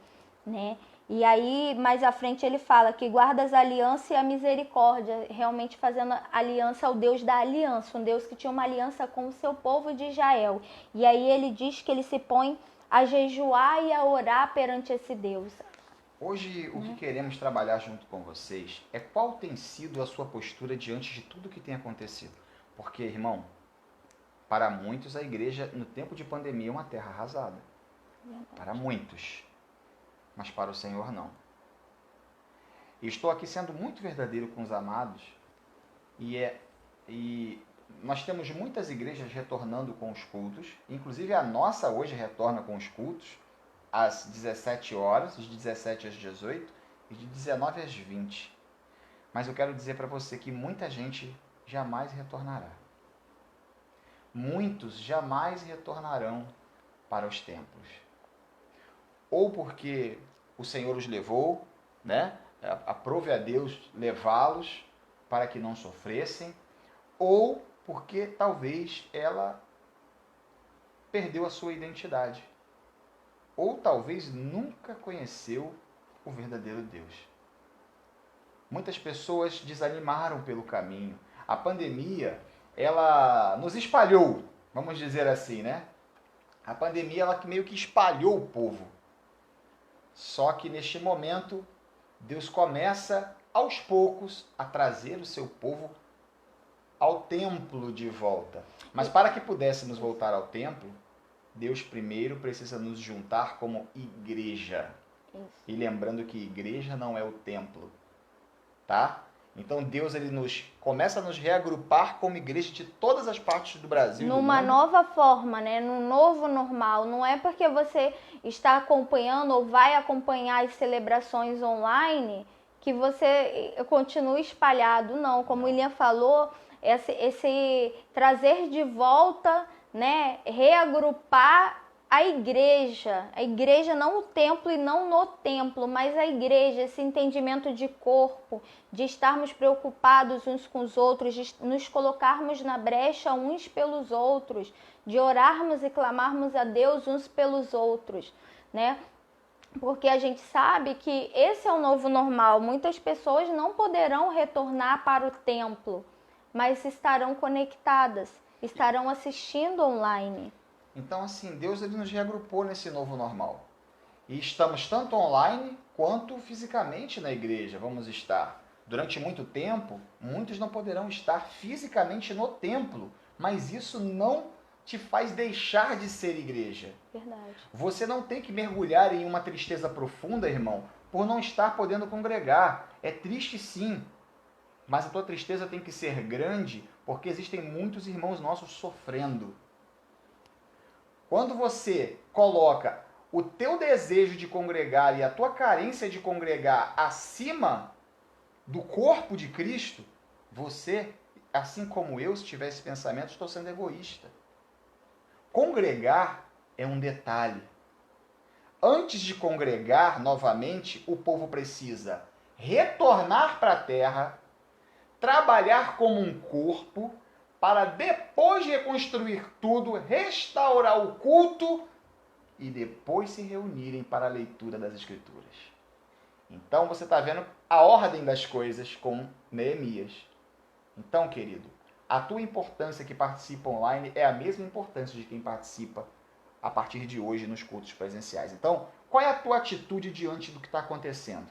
né? E aí, mais à frente, ele fala que guardas a aliança e a misericórdia, realmente fazendo aliança ao Deus da aliança, um Deus que tinha uma aliança com o seu povo de Israel. E aí ele diz que ele se põe a jejuar e a orar perante esse Deus. Hoje, o que queremos trabalhar junto com vocês é qual tem sido a sua postura diante de tudo que tem acontecido. Porque, irmão, para muitos a igreja, no tempo de pandemia, é uma terra arrasada. Para muitos. Mas para o Senhor não. E estou aqui sendo muito verdadeiro com os amados, e é E nós temos muitas igrejas retornando com os cultos, inclusive a nossa hoje retorna com os cultos às 17 horas, de 17 às 18 e de 19 às 20. Mas eu quero dizer para você que muita gente jamais retornará. Muitos jamais retornarão para os templos. Ou porque o Senhor os levou, né? Aprove a Deus levá-los para que não sofressem, ou porque talvez ela perdeu a sua identidade, ou talvez nunca conheceu o verdadeiro Deus. Muitas pessoas desanimaram pelo caminho. A pandemia, ela nos espalhou, vamos dizer assim, né? A pandemia, ela meio que espalhou o povo. Só que neste momento, Deus começa aos poucos a trazer o seu povo ao templo de volta. Mas para que pudéssemos voltar ao templo, Deus primeiro precisa nos juntar como igreja. Isso. E lembrando que igreja não é o templo, tá? Então Deus ele começa a nos reagrupar como igreja de todas as partes do Brasil. Numa nova forma, né? Num novo normal. Não é porque você está acompanhando ou vai acompanhar as celebrações online que você continua espalhado. Não, como o William falou, esse trazer de volta, né? Reagrupar a igreja não o templo e não no templo, mas a igreja, esse entendimento de corpo, de estarmos preocupados uns com os outros, de nos colocarmos na brecha uns pelos outros, de orarmos e clamarmos a Deus uns pelos outros, né? Porque a gente sabe que esse é o novo normal. Muitas pessoas não poderão retornar para o templo, mas estarão conectadas, estarão assistindo online. Então, assim, Deus ele nos reagrupou nesse novo normal. E estamos tanto online quanto fisicamente na igreja. Vamos estar. Durante muito tempo, muitos não poderão estar fisicamente no templo, mas isso não te faz deixar de ser igreja. Verdade. Você não tem que mergulhar em uma tristeza profunda, irmão, por não estar podendo congregar. É triste sim, mas a tua tristeza tem que ser grande, porque existem muitos irmãos nossos sofrendo. Quando você coloca o teu desejo de congregar e a tua carência de congregar acima do corpo de Cristo, você, assim como eu, se tiver esse pensamento, estou sendo egoísta. Congregar é um detalhe. Antes de congregar novamente, o povo precisa retornar para a terra, trabalhar como um corpo, para depois reconstruir tudo, restaurar o culto e depois se reunirem para a leitura das Escrituras. Então você está vendo a ordem das coisas com Neemias. Então, querido, a tua importância que participa online é a mesma importância de quem participa a partir de hoje nos cultos presenciais. Então, qual é a tua atitude diante do que está acontecendo?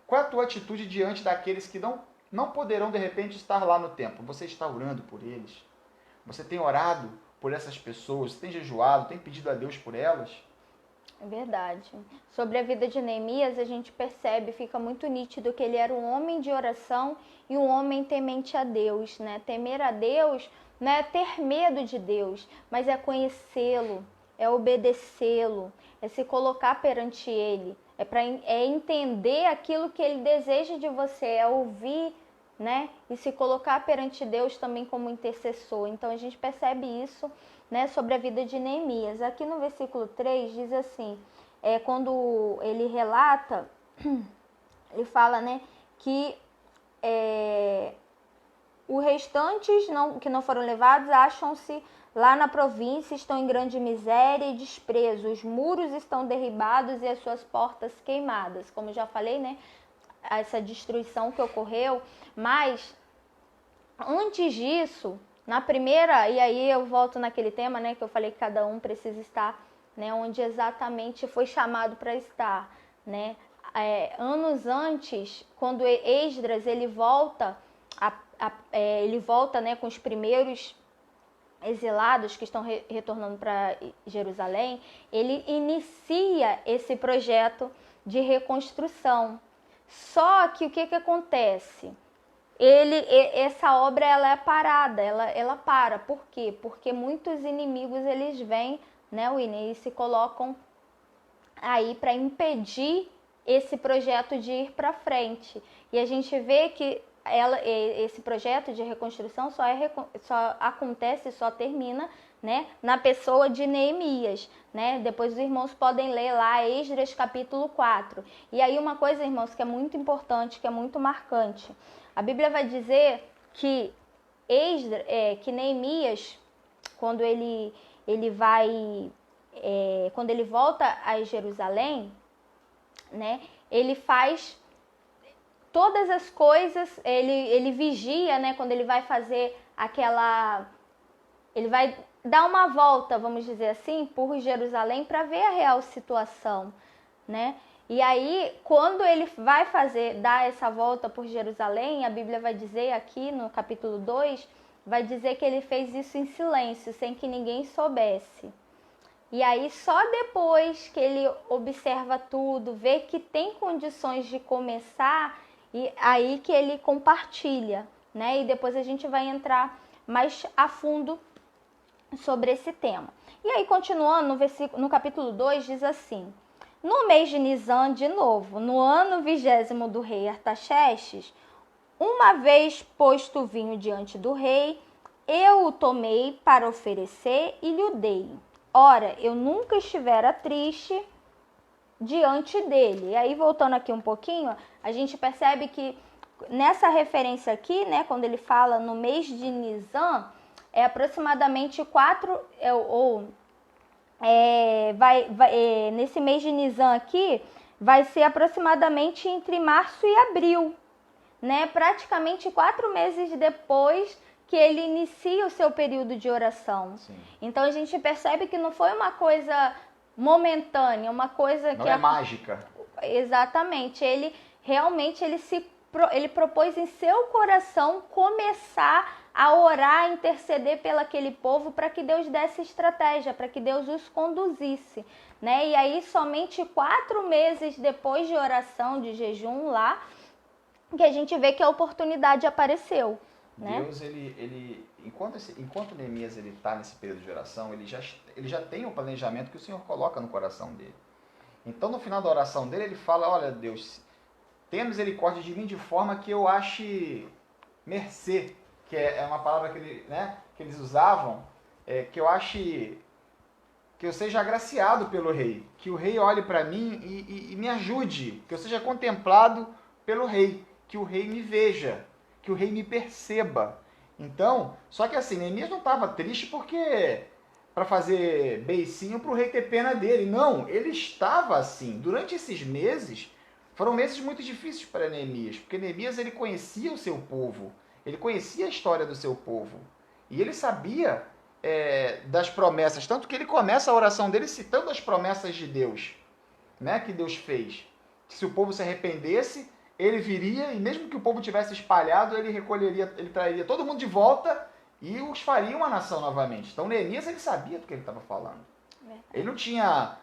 Qual é a tua atitude diante daqueles que não poderão, de repente, estar lá no templo? Você está orando por eles? Você tem orado por essas pessoas? Você tem jejuado? Tem pedido a Deus por elas? É verdade. Sobre a vida de Neemias, a gente percebe, fica muito nítido que ele era um homem de oração e um homem temente a Deus, né? Temer a Deus não é ter medo de Deus, mas é conhecê-lo, é obedecê-lo, é se colocar perante Ele, é entender aquilo que Ele deseja de você, é ouvir, né? E se colocar perante Deus também como intercessor. Então a gente percebe isso, né, sobre a vida de Neemias. Aqui no versículo 3 diz assim, quando ele relata, ele fala, né, que os restantes que não foram levados acham-se lá na província, estão em grande miséria e desprezo. Os muros estão derribados e as suas portas queimadas. Como eu já falei, né, essa destruição que ocorreu. Mas, antes disso, na primeira, e aí eu volto naquele tema, né, que eu falei que cada um precisa estar, né, onde exatamente foi chamado para estar, né. Anos antes, quando Esdras ele volta, né, com os primeiros exilados que estão retornando para Jerusalém, ele inicia esse projeto de reconstrução. Só que o que acontece? essa obra ela é parada, ela para. Por quê? Porque muitos inimigos eles vêm, né, William, e se colocam aí para impedir esse projeto de ir para frente. E a gente vê que esse projeto de reconstrução só acontece, só termina, né, na pessoa de Neemias, né? Depois os irmãos podem ler lá Esdras capítulo 4. E aí uma coisa, irmãos, que é muito importante, que é muito marcante. A Bíblia vai dizer que que Neemias, quando ele volta a Jerusalém, né, ele faz todas as coisas, ele vigia, né, quando ele vai fazer ele vai dar uma volta, vamos dizer assim, por Jerusalém para ver a real situação, né? E aí, quando ele vai dar essa volta por Jerusalém, a Bíblia vai dizer aqui no capítulo 2, vai dizer que ele fez isso em silêncio, sem que ninguém soubesse. E aí, só depois que ele observa tudo, vê que tem condições de começar, e aí que ele compartilha, né? E depois a gente vai entrar mais a fundo sobre esse tema. E aí, continuando, no capítulo 2, diz assim: no mês de Nisan, de novo, no ano 20º do rei Artaxerxes, uma vez posto o vinho diante do rei, eu o tomei para oferecer e lhe dei. Ora, eu nunca estivera triste diante dele. E aí, voltando aqui um pouquinho, a gente percebe que nessa referência aqui, né, quando ele fala no mês de Nisan, é aproximadamente nesse mês de Nisan aqui, vai ser aproximadamente entre março e abril, né? Praticamente 4 meses depois que ele inicia o seu período de oração. Sim. Então a gente percebe que não foi uma coisa momentânea, uma coisa não é mágica. Exatamente. Ele realmente ele propôs em seu coração começar a orar, a interceder pelo aquele povo para que Deus desse estratégia, para que Deus os conduzisse, né? E aí somente 4 meses depois de oração, de jejum lá, que a gente vê que a oportunidade apareceu, né? Deus, enquanto Neemias está nesse período de oração, ele já tem um planejamento que o Senhor coloca no coração dele. Então, no final da oração dele, ele fala: olha, Deus, tenha misericórdia de mim de forma que eu ache mercê, que é uma palavra que eles usavam, que eu ache, que eu seja agraciado pelo rei, que o rei olhe para mim e me ajude, que eu seja contemplado pelo rei, que o rei me veja, que o rei me perceba. Então, só que assim, Neemias não estava triste porque para fazer beicinho para o rei ter pena dele. Não, ele estava assim. Durante esses meses, foram meses muito difíceis para Neemias, porque Neemias ele conhecia o seu povo, ele conhecia a história do seu povo, e ele sabia das promessas, tanto que ele começa a oração dele citando as promessas de Deus, né, que Deus fez. Que se o povo se arrependesse, ele viria, e mesmo que o povo tivesse espalhado, ele trairia todo mundo de volta e os faria uma nação novamente. Então Neemias ele sabia do que ele estava falando. Ele não tinha,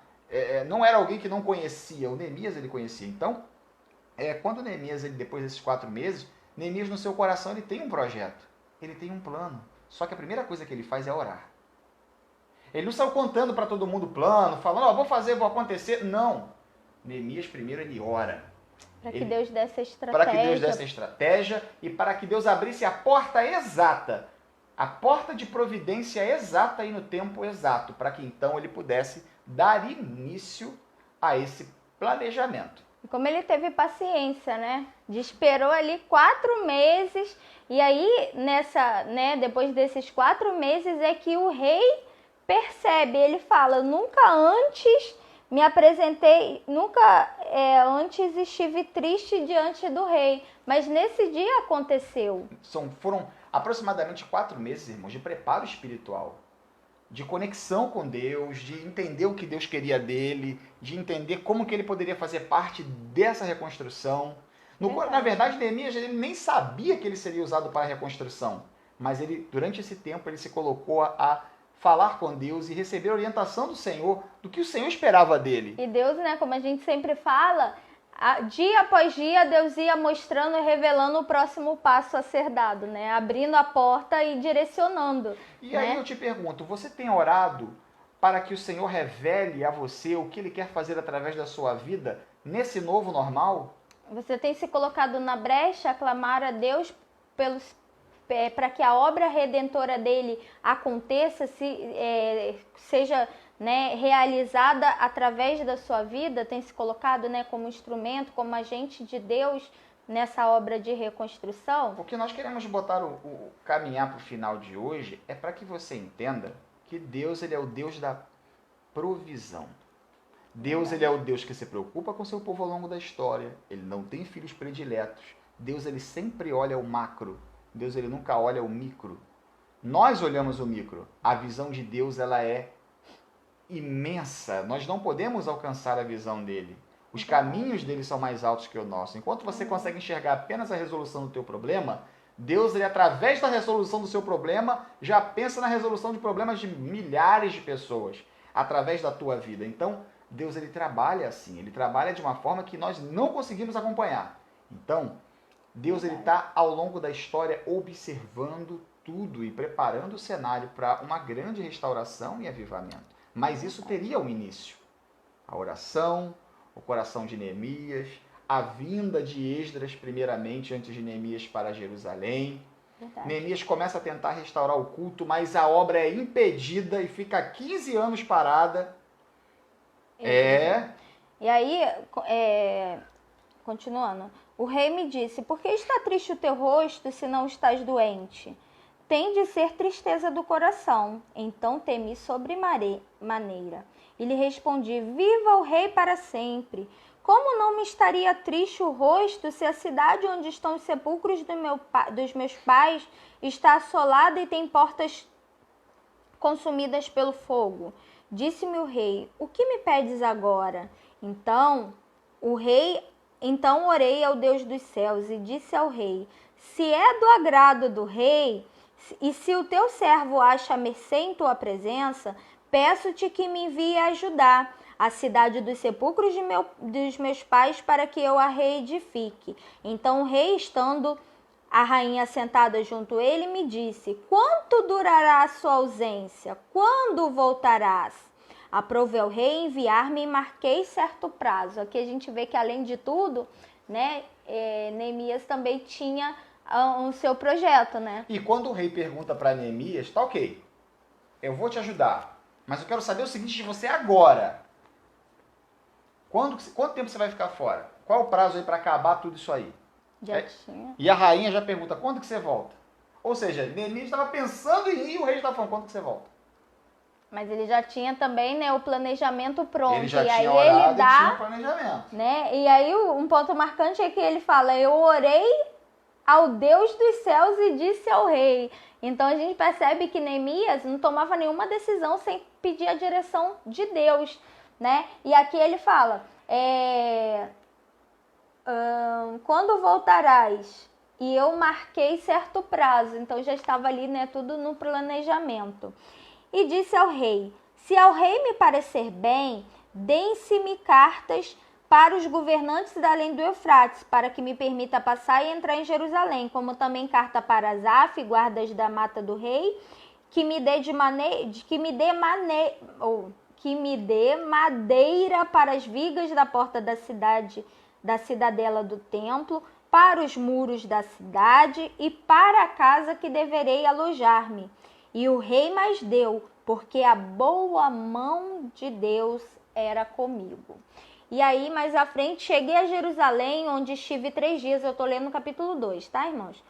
não era alguém que não conhecia, o Neemias ele conhecia. Então, quando Neemias, depois desses 4 meses, Neemias no seu coração ele tem um projeto, ele tem um plano. Só que a primeira coisa que ele faz é orar. Ele não saiu contando para todo mundo o plano, falando, vou fazer, vou acontecer. Não. Neemias primeiro ele ora. Para que Deus desse a estratégia. Para que Deus desse a estratégia e para que Deus abrisse a porta exata, a porta de providência exata e no tempo exato, para que então ele pudesse dar início a esse planejamento. E como ele teve paciência, né? Esperou ali 4 meses e aí depois desses 4 meses é que o rei percebe, ele fala, nunca antes me apresentei, nunca antes estive triste diante do rei, mas nesse dia aconteceu. Foram aproximadamente 4 meses, irmãos, de preparo espiritual, de conexão com Deus, de entender o que Deus queria dele, de entender como que ele poderia fazer parte dessa reconstrução. Na verdade, Neemias ele nem sabia que ele seria usado para a reconstrução, mas durante esse tempo ele se colocou a falar com Deus e receber a orientação do Senhor, do que o Senhor esperava dele. E Deus, né, como a gente sempre fala, dia após dia, Deus ia mostrando e revelando o próximo passo a ser dado, né? Abrindo a porta e direcionando. E aí eu te pergunto, você tem orado para que o Senhor revele a você o que Ele quer fazer através da sua vida nesse novo normal? Você tem se colocado na brecha a clamar a Deus para que a obra redentora dele aconteça, seja, né, realizada através da sua vida? Tem se colocado, né, como instrumento, como agente de Deus nessa obra de reconstrução? O que nós queremos botar caminhar para o final de hoje é para que você entenda que Deus, ele é o Deus da provisão. Deus, ele é o Deus que se preocupa com seu povo ao longo da história. Ele não tem filhos prediletos. Deus, ele sempre olha o macro. Deus, ele nunca olha o micro. Nós olhamos o micro. A visão de Deus, ela é imensa. Nós não podemos alcançar a visão dele. Os caminhos dele são mais altos que o nosso. Enquanto você consegue enxergar apenas a resolução do teu problema, Deus, ele, através da resolução do seu problema, já pensa na resolução de problemas de milhares de pessoas, através da tua vida. Então, Deus, ele trabalha assim, ele trabalha de uma forma que nós não conseguimos acompanhar. Então, Deus, ele está ao longo da história observando tudo e preparando o cenário para uma grande restauração e avivamento. Mas isso teria um início. A oração, o coração de Neemias, a vinda de Esdras, primeiramente, antes de Neemias para Jerusalém. Verdade. Neemias começa a tentar restaurar o culto, mas a obra é impedida e fica 15 anos parada. E aí, continuando, o rei me disse: por que está triste o teu rosto se não estás doente? Tem de ser tristeza do coração. Então temi sobremaneira. E lhe respondi: viva o rei para sempre. Como não me estaria triste o rosto se a cidade onde estão os sepulcros dos meus pais está assolada e tem portas consumidas pelo fogo? Disse-me o rei: o que me pedes agora? Então orei ao Deus dos céus e disse ao rei: se é do agrado do rei, e se o teu servo acha mercê em tua presença, peço-te que me envie ajudar a cidade dos sepulcros dos meus pais, para que eu a reedifique. Então o rei, estando a rainha sentada junto a ele, me disse: quanto durará a sua ausência? Quando voltarás? Aprove ao rei enviar-me e marquei certo prazo. Aqui a gente vê que, além de tudo, né, Neemias também tinha o seu projeto, né? E quando o rei pergunta para Neemias: tá ok, eu vou te ajudar, mas eu quero saber o seguinte de você agora. Quanto tempo você vai ficar fora? Qual o prazo aí para acabar tudo isso aí? Já tinha. E a rainha já pergunta: quando que você volta? Ou seja, Neemias estava pensando em ir e o rei estava falando: quando que você volta? Mas ele já tinha também, né, o planejamento pronto. Ele já e tinha aí orado ele dá, e tinha planejamento. Né? E aí um ponto marcante é que ele fala: eu orei ao Deus dos céus e disse ao rei. Então a gente percebe que Neemias não tomava nenhuma decisão sem pedir a direção de Deus, né? E aqui ele fala: quando voltarás? E eu marquei certo prazo. Então já estava ali, né, tudo no planejamento. E disse ao rei: se ao rei me parecer bem, deem-se-me cartas para os governantes da além do Eufrates, para que me permita passar e entrar em Jerusalém, como também carta para Asaf, guardas da mata do rei, que me dê madeira para as vigas da porta da cidade, da cidadela do templo, para os muros da cidade e para a casa que deverei alojar-me. E o rei mais deu, porque a boa mão de Deus era comigo. E aí, mais à frente, cheguei a Jerusalém, onde estive 3 dias. Eu estou lendo no capítulo 2, tá, irmãos?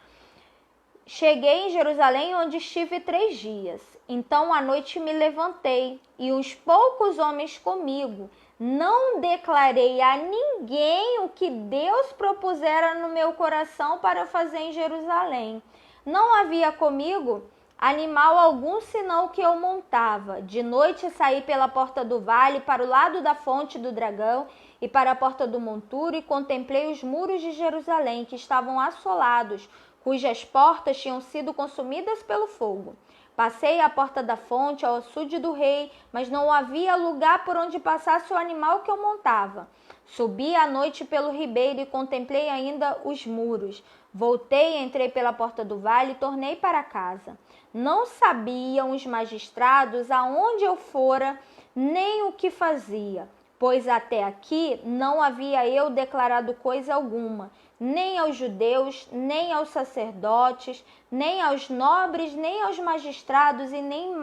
Cheguei em Jerusalém, onde estive 3 dias. Então, à noite me levantei, e uns poucos homens comigo. Não declarei a ninguém o que Deus propusera no meu coração para fazer em Jerusalém. Não havia comigo animal algum senão o que eu montava. De noite saí pela porta do vale para o lado da fonte do dragão e para a porta do monturo, e contemplei os muros de Jerusalém, que estavam assolados, cujas portas tinham sido consumidas pelo fogo. Passei à porta da fonte, ao açude do rei, mas não havia lugar por onde passasse o animal que eu montava. Subi à noite pelo ribeiro e contemplei ainda os muros. Voltei, entrei pela porta do vale e tornei para casa. Não sabiam os magistrados aonde eu fora, nem o que fazia, pois até aqui não havia eu declarado coisa alguma, nem aos judeus, nem aos sacerdotes, nem aos nobres, nem aos magistrados e nem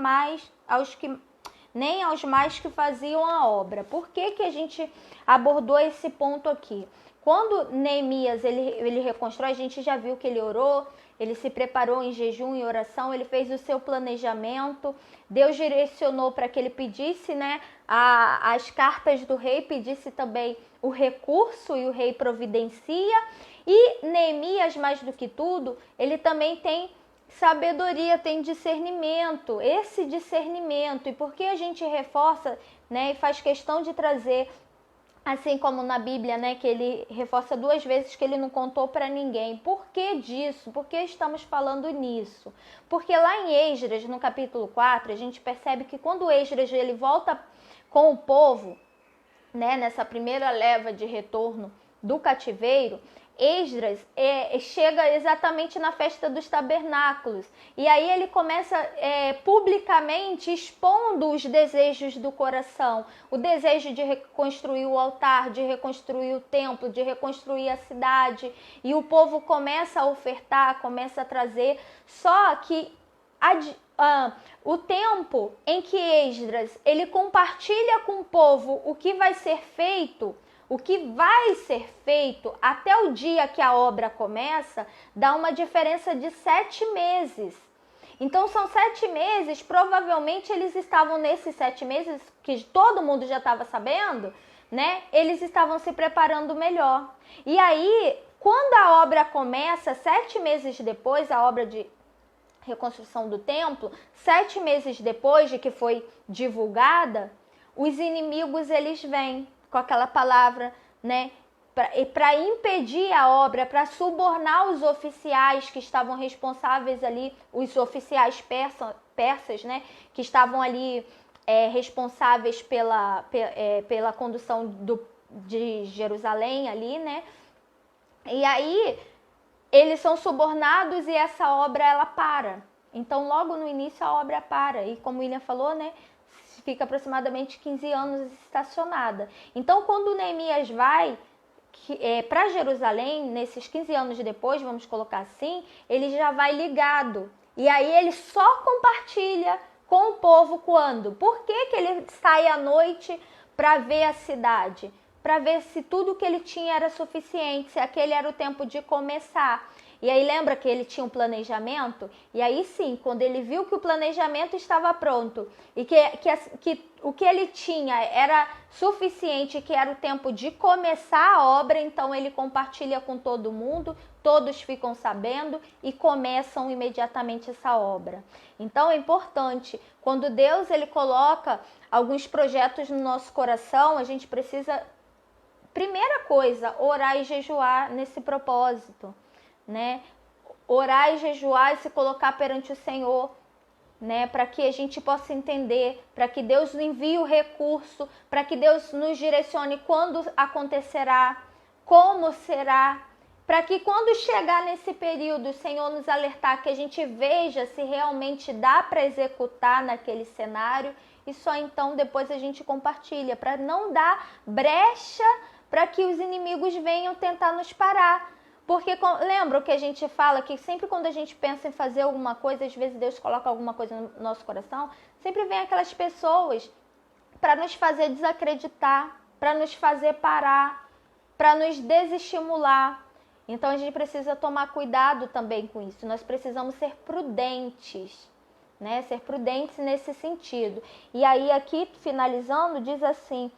aos mais que faziam a obra. Por que a gente abordou esse ponto aqui? Quando Neemias ele reconstrói, a gente já viu que ele orou, ele se preparou em jejum e oração, ele fez o seu planejamento, Deus direcionou para que ele pedisse, né, as cartas do rei, pedisse também o recurso e o rei providencia. E Neemias, mais do que tudo, ele também tem sabedoria, tem discernimento, esse discernimento. E por que a gente reforça, né, e faz questão de trazer, assim como na Bíblia, né, que ele reforça 2 vezes que ele não contou para ninguém. Por que disso? Por que estamos falando nisso? Porque lá em Esdras, no capítulo 4, a gente percebe que quando Esdras ele volta com o povo, né, nessa primeira leva de retorno do cativeiro, Esdras chega exatamente na festa dos tabernáculos, e aí ele começa publicamente expondo os desejos do coração, o desejo de reconstruir o altar, de reconstruir o templo, de reconstruir a cidade, e o povo começa a ofertar, começa a trazer, só que o tempo em que Esdras ele compartilha com o povo o que vai ser feito, até o dia que a obra começa, dá uma diferença de 7 meses. Então são 7 meses, provavelmente eles estavam nesses 7 meses, que todo mundo já estava sabendo, né? Eles estavam se preparando melhor. E aí, quando a obra começa, 7 meses depois, a obra de reconstrução do templo, 7 meses depois de que foi divulgada, os inimigos eles vêm com aquela palavra, né, para impedir a obra, para subornar os oficiais que estavam responsáveis ali, os oficiais persas, né, que estavam ali responsáveis pela condução de Jerusalém ali, né, e aí eles são subornados e essa obra ela para. Então logo no início a obra para, e como o William falou, né, fica aproximadamente 15 anos estacionada. Então, quando Neemias vai para Jerusalém, nesses 15 anos depois, vamos colocar assim, ele já vai ligado. E aí ele só compartilha com o povo quando? Por que ele sai à noite para ver a cidade? Para ver se tudo que ele tinha era suficiente, se aquele era o tempo de começar. E aí lembra que ele tinha um planejamento? E aí sim, quando ele viu que o planejamento estava pronto e que o que ele tinha era suficiente, que era o tempo de começar a obra, então ele compartilha com todo mundo, todos ficam sabendo e começam imediatamente essa obra. Então é importante, quando Deus ele coloca alguns projetos no nosso coração, a gente precisa, primeira coisa, orar e jejuar nesse propósito, né? Orar e jejuar e se colocar perante o Senhor, né? Para que a gente possa entender, para que Deus envie o recurso, para que Deus nos direcione quando acontecerá, como será, para que quando chegar nesse período o Senhor nos alertar, que a gente veja se realmente dá para executar naquele cenário, e só então depois a gente compartilha, para não dar brecha para que os inimigos venham tentar nos parar. Porque lembra o que a gente fala, que sempre quando a gente pensa em fazer alguma coisa, às vezes Deus coloca alguma coisa no nosso coração, sempre vem aquelas pessoas para nos fazer desacreditar, para nos fazer parar, para nos desestimular. Então a gente precisa tomar cuidado também com isso, nós precisamos ser prudentes, né? Ser prudentes nesse sentido. E aí aqui, finalizando, diz assim: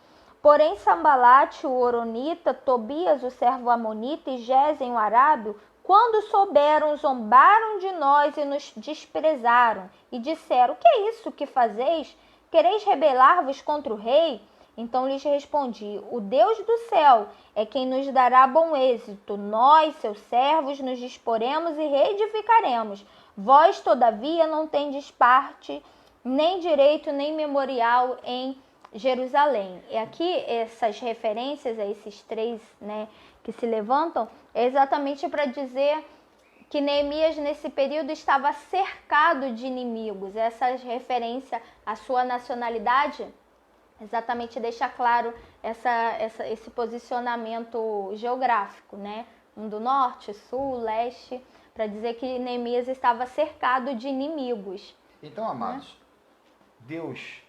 porém, Sambalate, o horonita, Tobias, o servo amonita, e Gesem, o arábio, quando souberam, zombaram de nós e nos desprezaram, e disseram: que é isso que fazeis? Quereis rebelar-vos contra o rei? Então lhes respondi: o Deus do céu é quem nos dará bom êxito. Nós, seus servos, nos disporemos e reedificaremos. Vós, todavia, não tendes parte, nem direito, nem memorial em Jerusalém. E aqui essas referências a esses três, né, que se levantam, é exatamente para dizer que Neemias nesse período estava cercado de inimigos. Essa referência à sua nacionalidade exatamente deixa claro esse posicionamento geográfico, né? Um do norte, sul, leste, para dizer que Neemias estava cercado de inimigos. Então, amados, Deus,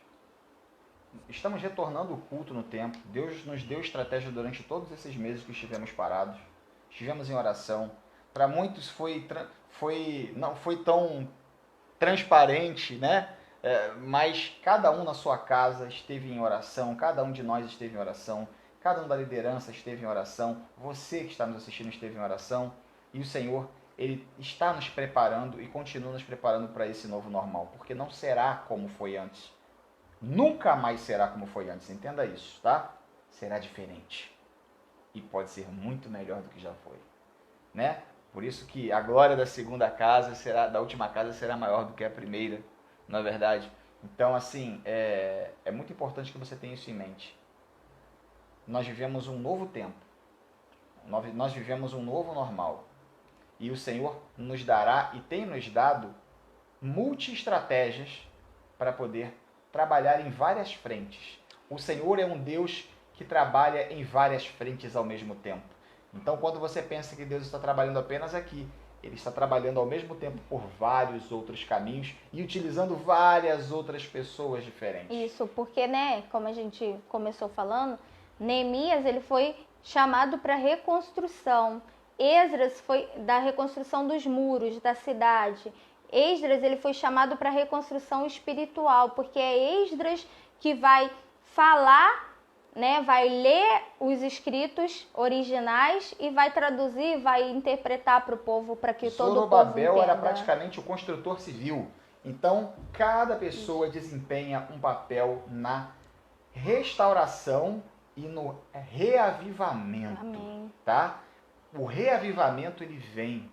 estamos retornando o culto no templo. Deus nos deu estratégia durante todos esses meses que estivemos parados. Estivemos em oração. Para muitos não foi tão transparente, né? Mas cada um na sua casa esteve em oração, cada um de nós esteve em oração, cada um da liderança esteve em oração, você que está nos assistindo esteve em oração, e o Senhor, Ele está nos preparando e continua nos preparando para esse novo normal, porque não será como foi antes. Nunca mais será como foi antes, entenda isso, tá? Será diferente. E pode ser muito melhor do que já foi, né? Por isso que a glória da segunda casa da última casa será maior do que a primeira, não é verdade? Então, assim, é muito importante que você tenha isso em mente. Nós vivemos um novo tempo. Nós vivemos um novo normal. E o Senhor nos dará e tem nos dado multi-estratégias para poder trabalhar em várias frentes. O Senhor é um Deus que trabalha em várias frentes ao mesmo tempo. Então, quando você pensa que Deus está trabalhando apenas aqui, Ele está trabalhando ao mesmo tempo por vários outros caminhos e utilizando várias outras pessoas diferentes. Isso, porque, né, como a gente começou falando, Neemias, ele foi chamado para reconstrução. Esdras foi da reconstrução dos muros da cidade. Esdras, ele foi chamado para reconstrução espiritual, porque é Esdras que vai falar, né, vai ler os escritos originais e vai traduzir, vai interpretar para o povo, para que todo o povo entenda. Zorobabel era praticamente o construtor civil. Então, cada pessoa desempenha um papel na restauração e no reavivamento. Amém. Tá? O reavivamento, ele vem.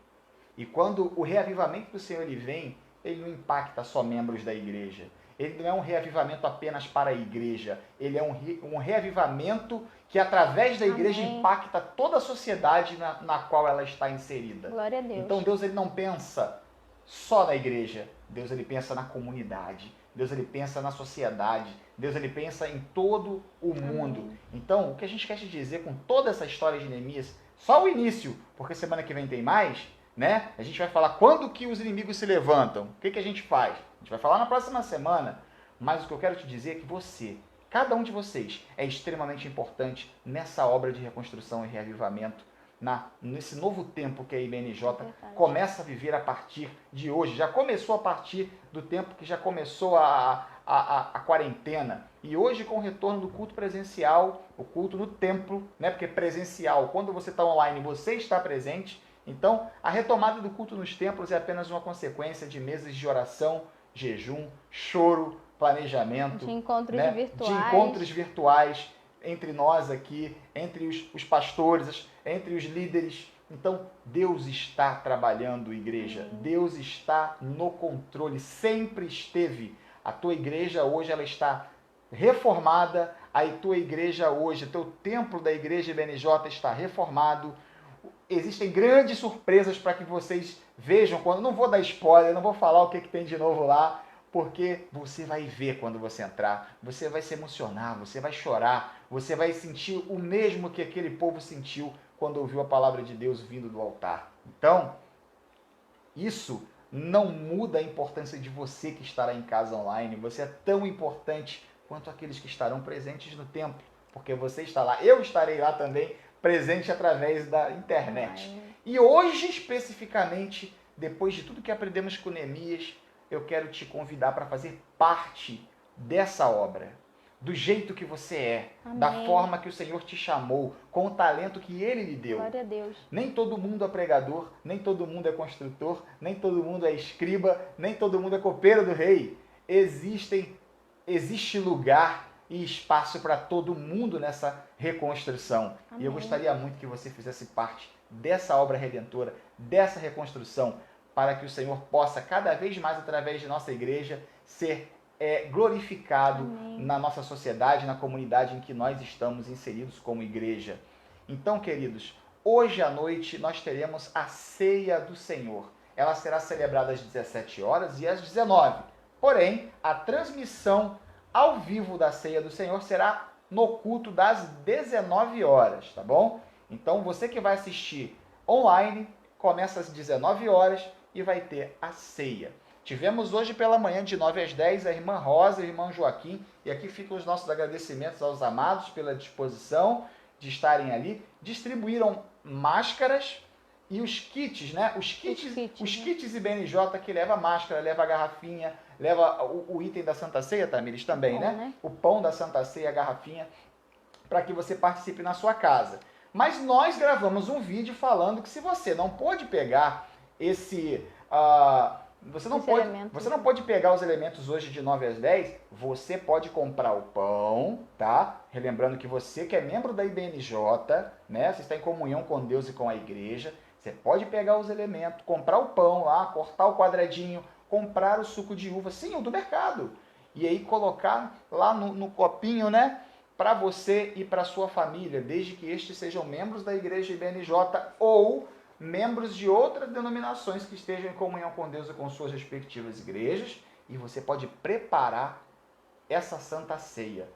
E quando o reavivamento do Senhor ele vem, ele não impacta só membros da igreja. Ele não é um reavivamento apenas para a igreja. Ele é um reavivamento que, através da igreja, Amém. impacta toda a sociedade na qual ela está inserida. Glória a Deus. Então, Deus ele não pensa só na igreja. Deus ele pensa na comunidade. Deus ele pensa na sociedade. Deus ele pensa em todo o mundo. Amém. Então, o que a gente quer te dizer com toda essa história de Neemias, só o início, porque semana que vem tem mais, né? A gente vai falar quando que os inimigos se levantam. O que a gente faz? A gente vai falar na próxima semana. Mas o que eu quero te dizer é que você, cada um de vocês, é extremamente importante nessa obra de reconstrução e reavivamento, nesse novo tempo que a IBNJ começa a viver a partir de hoje. Já começou a partir do tempo que já começou a quarentena. E hoje, com o retorno do culto presencial, o culto no templo, né? Porque presencial, quando você está online, você está presente. Então, a retomada do culto nos templos é apenas uma consequência de meses de oração, jejum, choro, planejamento. De encontros, né? virtuais. De encontros virtuais entre nós aqui, entre os pastores, entre os líderes. Então, Deus está trabalhando, igreja. Deus está no controle, sempre esteve. A tua igreja hoje ela está reformada, a tua igreja hoje, o teu templo da igreja IBNJ está reformado. Existem grandes surpresas para que vocês vejam. Não vou dar spoiler, não vou falar o que tem de novo lá, porque você vai ver quando você entrar, você vai se emocionar, você vai chorar, você vai sentir o mesmo que aquele povo sentiu quando ouviu a palavra de Deus vindo do altar. Então, isso não muda a importância de você que estará em casa online. Você é tão importante quanto aqueles que estarão presentes no templo, porque você está lá, eu estarei lá também, presente através da internet. E hoje, especificamente, depois de tudo que aprendemos com Neemias, eu quero te convidar para fazer parte dessa obra, do jeito que você é, Amém. Da forma que o Senhor te chamou, com o talento que Ele lhe deu. Glória a Deus. Nem todo mundo é pregador, nem todo mundo é construtor, nem todo mundo é escriba, nem todo mundo é copeiro do rei. Existe lugar e espaço para todo mundo nessa reconstrução. Amém. E eu gostaria muito que você fizesse parte dessa obra redentora, dessa reconstrução, para que o Senhor possa cada vez mais, através de nossa igreja, ser glorificado Amém. na nossa sociedade, na comunidade em que nós estamos inseridos como igreja. Então, queridos, hoje à noite nós teremos a Ceia do Senhor. Ela será celebrada às 17 horas e às 19. Porém, a transmissão ao vivo da Ceia do Senhor será no culto das 19 horas, tá bom? Então, você que vai assistir online, começa às 19 horas e vai ter a ceia. Tivemos hoje pela manhã, de 9 às 10, a irmã Rosa e o irmão Joaquim, e aqui ficam os nossos agradecimentos aos amados pela disposição de estarem ali. Distribuíram máscaras e os kits, né? Os kits IBNJ, que leva máscara, leva garrafinha, leva o item da Santa Ceia, Tamires, também, né? O pão da Santa Ceia, a garrafinha, para que você participe na sua casa. Mas nós gravamos um vídeo falando que se você não pôde pegar você não pode pegar os elementos hoje de 9 às 10, você pode comprar o pão, tá? Relembrando que você que é membro da IBNJ, né? Você está em comunhão com Deus e com a igreja, você pode pegar os elementos, comprar o pão lá, cortar o quadradinho, comprar o suco de uva, sim, o do mercado. E aí colocar lá no copinho, né? Para você e para sua família, desde que estes sejam membros da igreja IBNJ ou membros de outras denominações que estejam em comunhão com Deus e com suas respectivas igrejas, e você pode preparar essa Santa Ceia,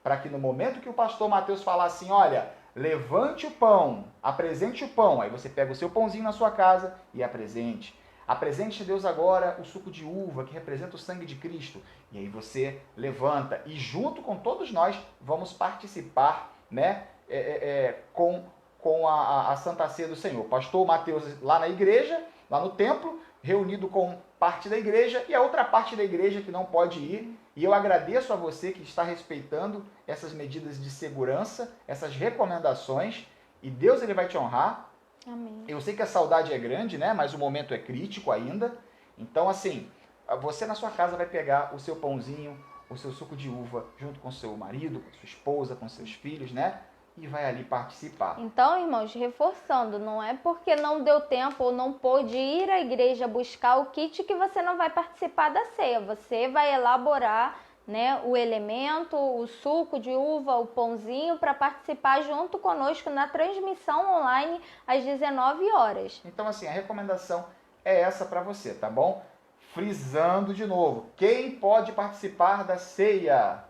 para que no momento que o pastor Mateus falar assim, olha, levante o pão, apresente o pão, aí você pega o seu pãozinho na sua casa e apresente. Apresente a Deus agora o suco de uva, que representa o sangue de Cristo. E aí você levanta e junto com todos nós vamos participar, né, com a Santa Ceia do Senhor. Pastor Mateus lá na igreja, lá no templo, reunido com parte da igreja e a outra parte da igreja que não pode ir. E eu agradeço a você que está respeitando essas medidas de segurança, essas recomendações, e Deus ele vai te honrar. Amém. Eu sei que a saudade é grande, né? Mas o momento é crítico ainda. Então, assim, você na sua casa vai pegar o seu pãozinho, o seu suco de uva, junto com seu marido, com sua esposa, com seus filhos, né? E vai ali participar. Então, irmãos, reforçando, não é porque não deu tempo ou não pôde ir à igreja buscar o kit que você não vai participar da ceia. Você vai elaborar, né, o elemento, o suco de uva, o pãozinho, para participar junto conosco na transmissão online às 19 horas. Então, assim, a recomendação é essa para você, tá bom? Frisando de novo, quem pode participar da ceia?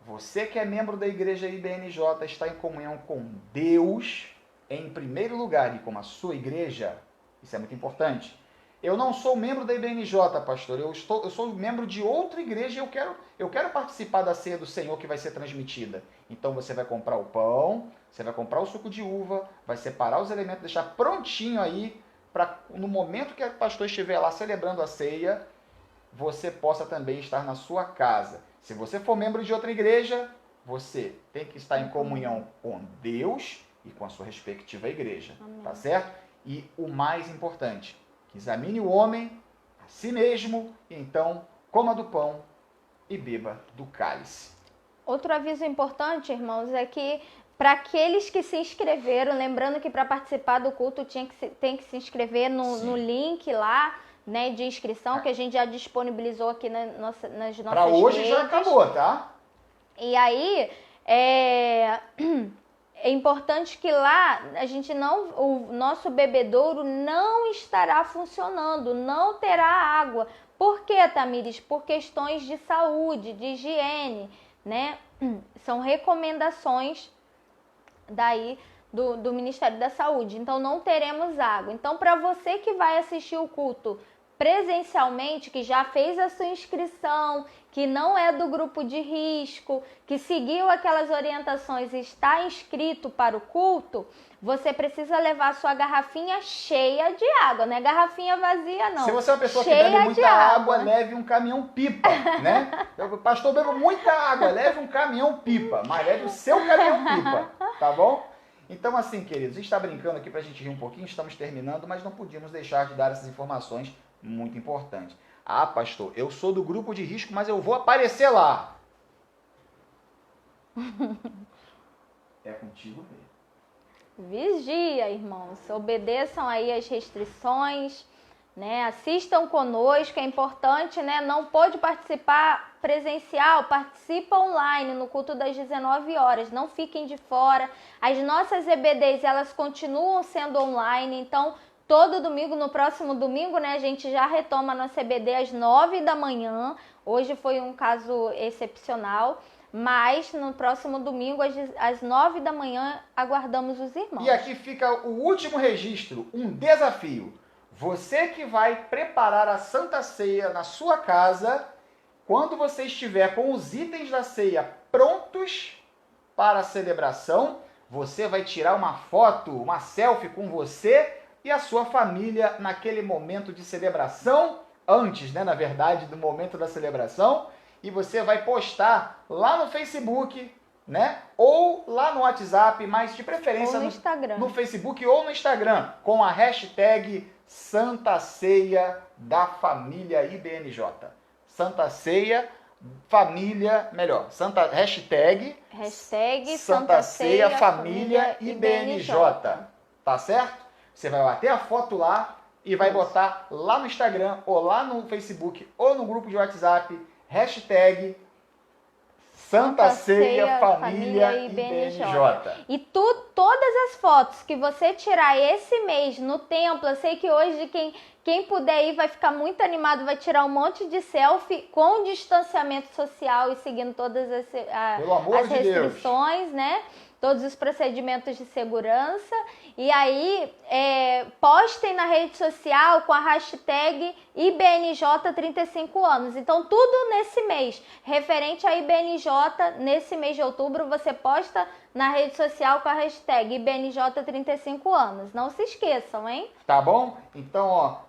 Você que é membro da igreja IBNJ, está em comunhão com Deus, em primeiro lugar, e com a sua igreja. Isso é muito importante. Eu não sou membro da IBNJ, pastor. Eu sou membro de outra igreja e eu quero participar da ceia do Senhor que vai ser transmitida. Então você vai comprar o pão, você vai comprar o suco de uva, vai separar os elementos, deixar prontinho aí, para no momento que o pastor estiver lá celebrando a ceia, você possa também estar na sua casa. Se você for membro de outra igreja, você tem que estar em comunhão com Deus e com a sua respectiva igreja. Amém. Tá certo? E o mais importante, examine o homem a si mesmo, e então coma do pão e beba do cálice. Outro aviso importante, irmãos, é que para aqueles que se inscreveram, lembrando que para participar do culto tem que se inscrever no link lá, né, de inscrição, que a gente já disponibilizou aqui nas nossas Para hoje redes. Já acabou, tá? E aí, é importante que lá o nosso bebedouro não estará funcionando, não terá água. Por quê, Tamires? Por questões de saúde, de higiene, né? São recomendações daí do Ministério da Saúde. Então, não teremos água. Então, para você que vai assistir o culto presencialmente, que já fez a sua inscrição, que não é do grupo de risco, que seguiu aquelas orientações e está inscrito para o culto, você precisa levar a sua garrafinha cheia de água, não é garrafinha vazia não. Se você é uma pessoa cheia que bebe muita água, né? leve um caminhão pipa, né? Pastor, bebo muita água, leve um caminhão pipa, mas leve o seu caminhão pipa, tá bom? Então, assim, queridos, a gente está brincando aqui para a gente rir um pouquinho, estamos terminando, mas não podíamos deixar de dar essas informações muito importantes. Ah, pastor, eu sou do grupo de risco, mas eu vou aparecer lá. É contigo mesmo. Vigia, irmãos, obedeçam aí as restrições, né? Assistam conosco, é importante, né? Não pôde participar presencial, participa online no culto das 19 horas, não fiquem de fora. As nossas EBDs, elas continuam sendo online, então todo domingo, no próximo domingo, né, a gente já retoma a nossa EBD às 9 da manhã. Hoje foi um caso excepcional. Mas no próximo domingo, às 9 da manhã, aguardamos os irmãos. E aqui fica o último registro, um desafio. Você que vai preparar a Santa Ceia na sua casa, quando você estiver com os itens da ceia prontos para a celebração, você vai tirar uma foto, uma selfie com você e a sua família naquele momento de celebração, antes, né, na verdade, do momento da celebração, e você vai postar lá no Facebook, né? Ou lá no WhatsApp, mas de preferência ou no Instagram. No Facebook ou no Instagram, com a hashtag Santa Ceia da Família IBNJ. Santa Ceia, família, melhor, hashtag Santa Ceia Família IBNJ. Tá certo? Você vai bater a foto lá e vai botar lá no Instagram, ou lá no Facebook, ou no grupo de WhatsApp, hashtag Santa Ceia Família IBNJ. E todas as fotos que você tirar esse mês no templo, eu sei que hoje quem puder ir vai ficar muito animado, vai tirar um monte de selfie com distanciamento social e seguindo todas as restrições, né? Todos os procedimentos de segurança. E aí, postem na rede social com a hashtag IBNJ35 anos. Então, tudo nesse mês, referente a IBNJ, nesse mês de outubro, você posta na rede social com a hashtag IBNJ35 anos. Não se esqueçam, hein? Tá bom? Então,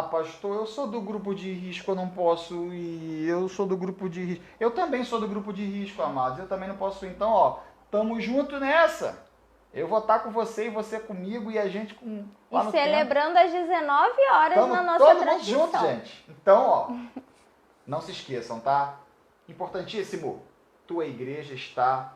pastor, eu sou do grupo de risco, eu não posso ir. Eu sou do grupo de risco. Eu também sou do grupo de risco, amados. Eu também não posso ir. Então, tamo junto nessa. Eu vou estar com você e você comigo e a gente lá no celebrando tempo. Às 19 horas na nossa todo transmissão. Mundo junto, gente. Então, não se esqueçam, tá? Importantíssimo. Tua igreja está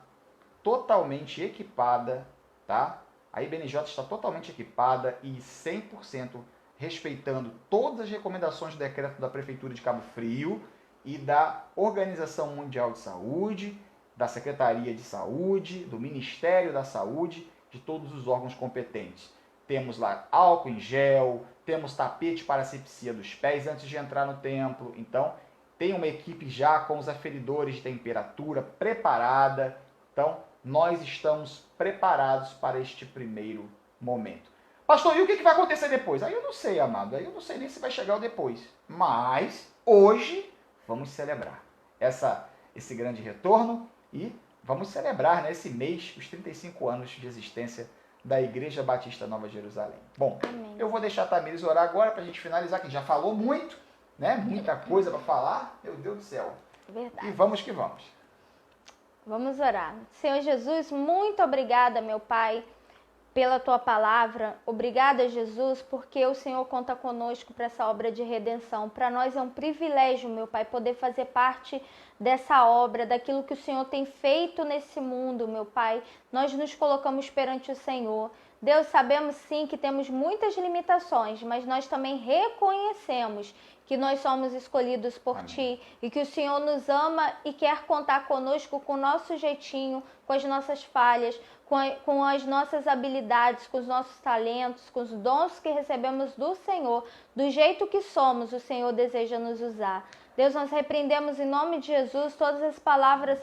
totalmente equipada, tá? A IBNJ está totalmente equipada e 100% respeitando todas as recomendações do decreto da Prefeitura de Cabo Frio e da Organização Mundial de Saúde, da Secretaria de Saúde, do Ministério da Saúde, de todos os órgãos competentes. Temos lá álcool em gel, temos tapete para asepsia dos pés antes de entrar no templo. Então, tem uma equipe já com os aferidores de temperatura preparada. Então, nós estamos preparados para este primeiro momento. Pastor, e o que vai acontecer depois? Aí eu não sei, amado. Aí eu não sei nem se vai chegar o depois. Mas, hoje, vamos celebrar esse grande retorno. E vamos celebrar nesse mês os 35 anos de existência da Igreja Batista Nova Jerusalém. Bom, amém. Eu vou deixar a Tamires orar agora para a gente finalizar, que já falou muito, né? Muita coisa para falar. Meu Deus do céu. Verdade. E vamos que vamos. Vamos orar. Senhor Jesus, muito obrigada, meu Pai, pela Tua palavra. Obrigada, Jesus, porque o Senhor conta conosco para essa obra de redenção. Para nós é um privilégio, meu Pai, poder fazer parte dessa obra, daquilo que o Senhor tem feito nesse mundo, meu Pai. Nós nos colocamos perante o Senhor. Deus, sabemos sim que temos muitas limitações, mas nós também reconhecemos que nós somos escolhidos por Amém. Ti e que o Senhor nos ama e quer contar conosco com o nosso jeitinho, com as nossas falhas, com as nossas habilidades, com os nossos talentos, com os dons que recebemos do Senhor. Do jeito que somos, o Senhor deseja nos usar. Deus, nós repreendemos em nome de Jesus todas as palavras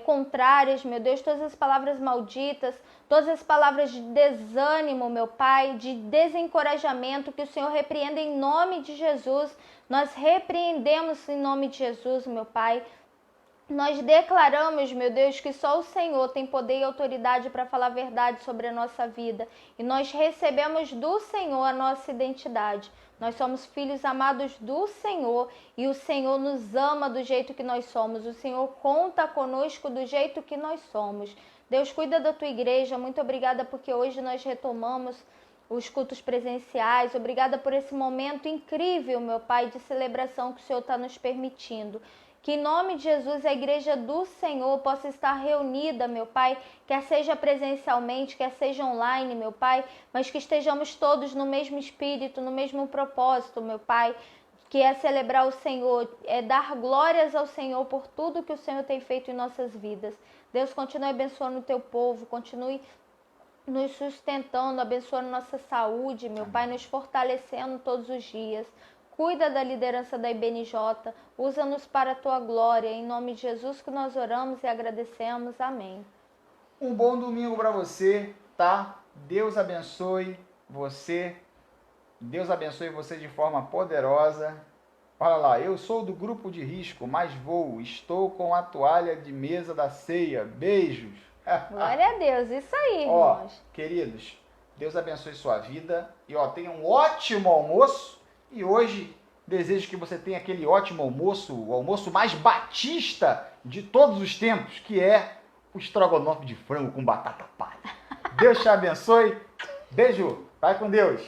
contrárias, meu Deus, todas as palavras malditas, todas as palavras de desânimo, meu Pai, de desencorajamento, que o Senhor repreenda em nome de Jesus. Nós repreendemos em nome de Jesus, meu Pai. Nós declaramos, meu Deus, que só o Senhor tem poder e autoridade para falar a verdade sobre a nossa vida. E nós recebemos do Senhor a nossa identidade. Nós somos filhos amados do Senhor e o Senhor nos ama do jeito que nós somos. O Senhor conta conosco do jeito que nós somos. Deus, cuida da tua igreja. Muito obrigada porque hoje nós retomamos os cultos presenciais. Obrigada por esse momento incrível, meu Pai, de celebração que o Senhor está nos permitindo. Que em nome de Jesus a igreja do Senhor possa estar reunida, meu Pai, quer seja presencialmente, quer seja online, meu Pai, mas que estejamos todos no mesmo espírito, no mesmo propósito, meu Pai, que é celebrar o Senhor, é dar glórias ao Senhor por tudo que o Senhor tem feito em nossas vidas. Deus, continue abençoando o teu povo, continue nos sustentando, abençoando nossa saúde, meu Pai, nos fortalecendo todos os dias. Cuida da liderança da IBNJ, usa-nos para a tua glória. Em nome de Jesus que nós oramos e agradecemos. Amém. Um bom domingo para você, tá? Deus abençoe você. Deus abençoe você de forma poderosa. Olha lá, eu sou do grupo de risco, mas vou. Estou com a toalha de mesa da ceia. Beijos. Glória a Deus, isso aí, irmãos. Queridos, Deus abençoe sua vida. E tenha um ótimo almoço. E hoje desejo que você tenha aquele ótimo almoço, o almoço mais batista de todos os tempos, que é o estrogonofe de frango com batata palha. Deus te abençoe. Beijo. Vai com Deus.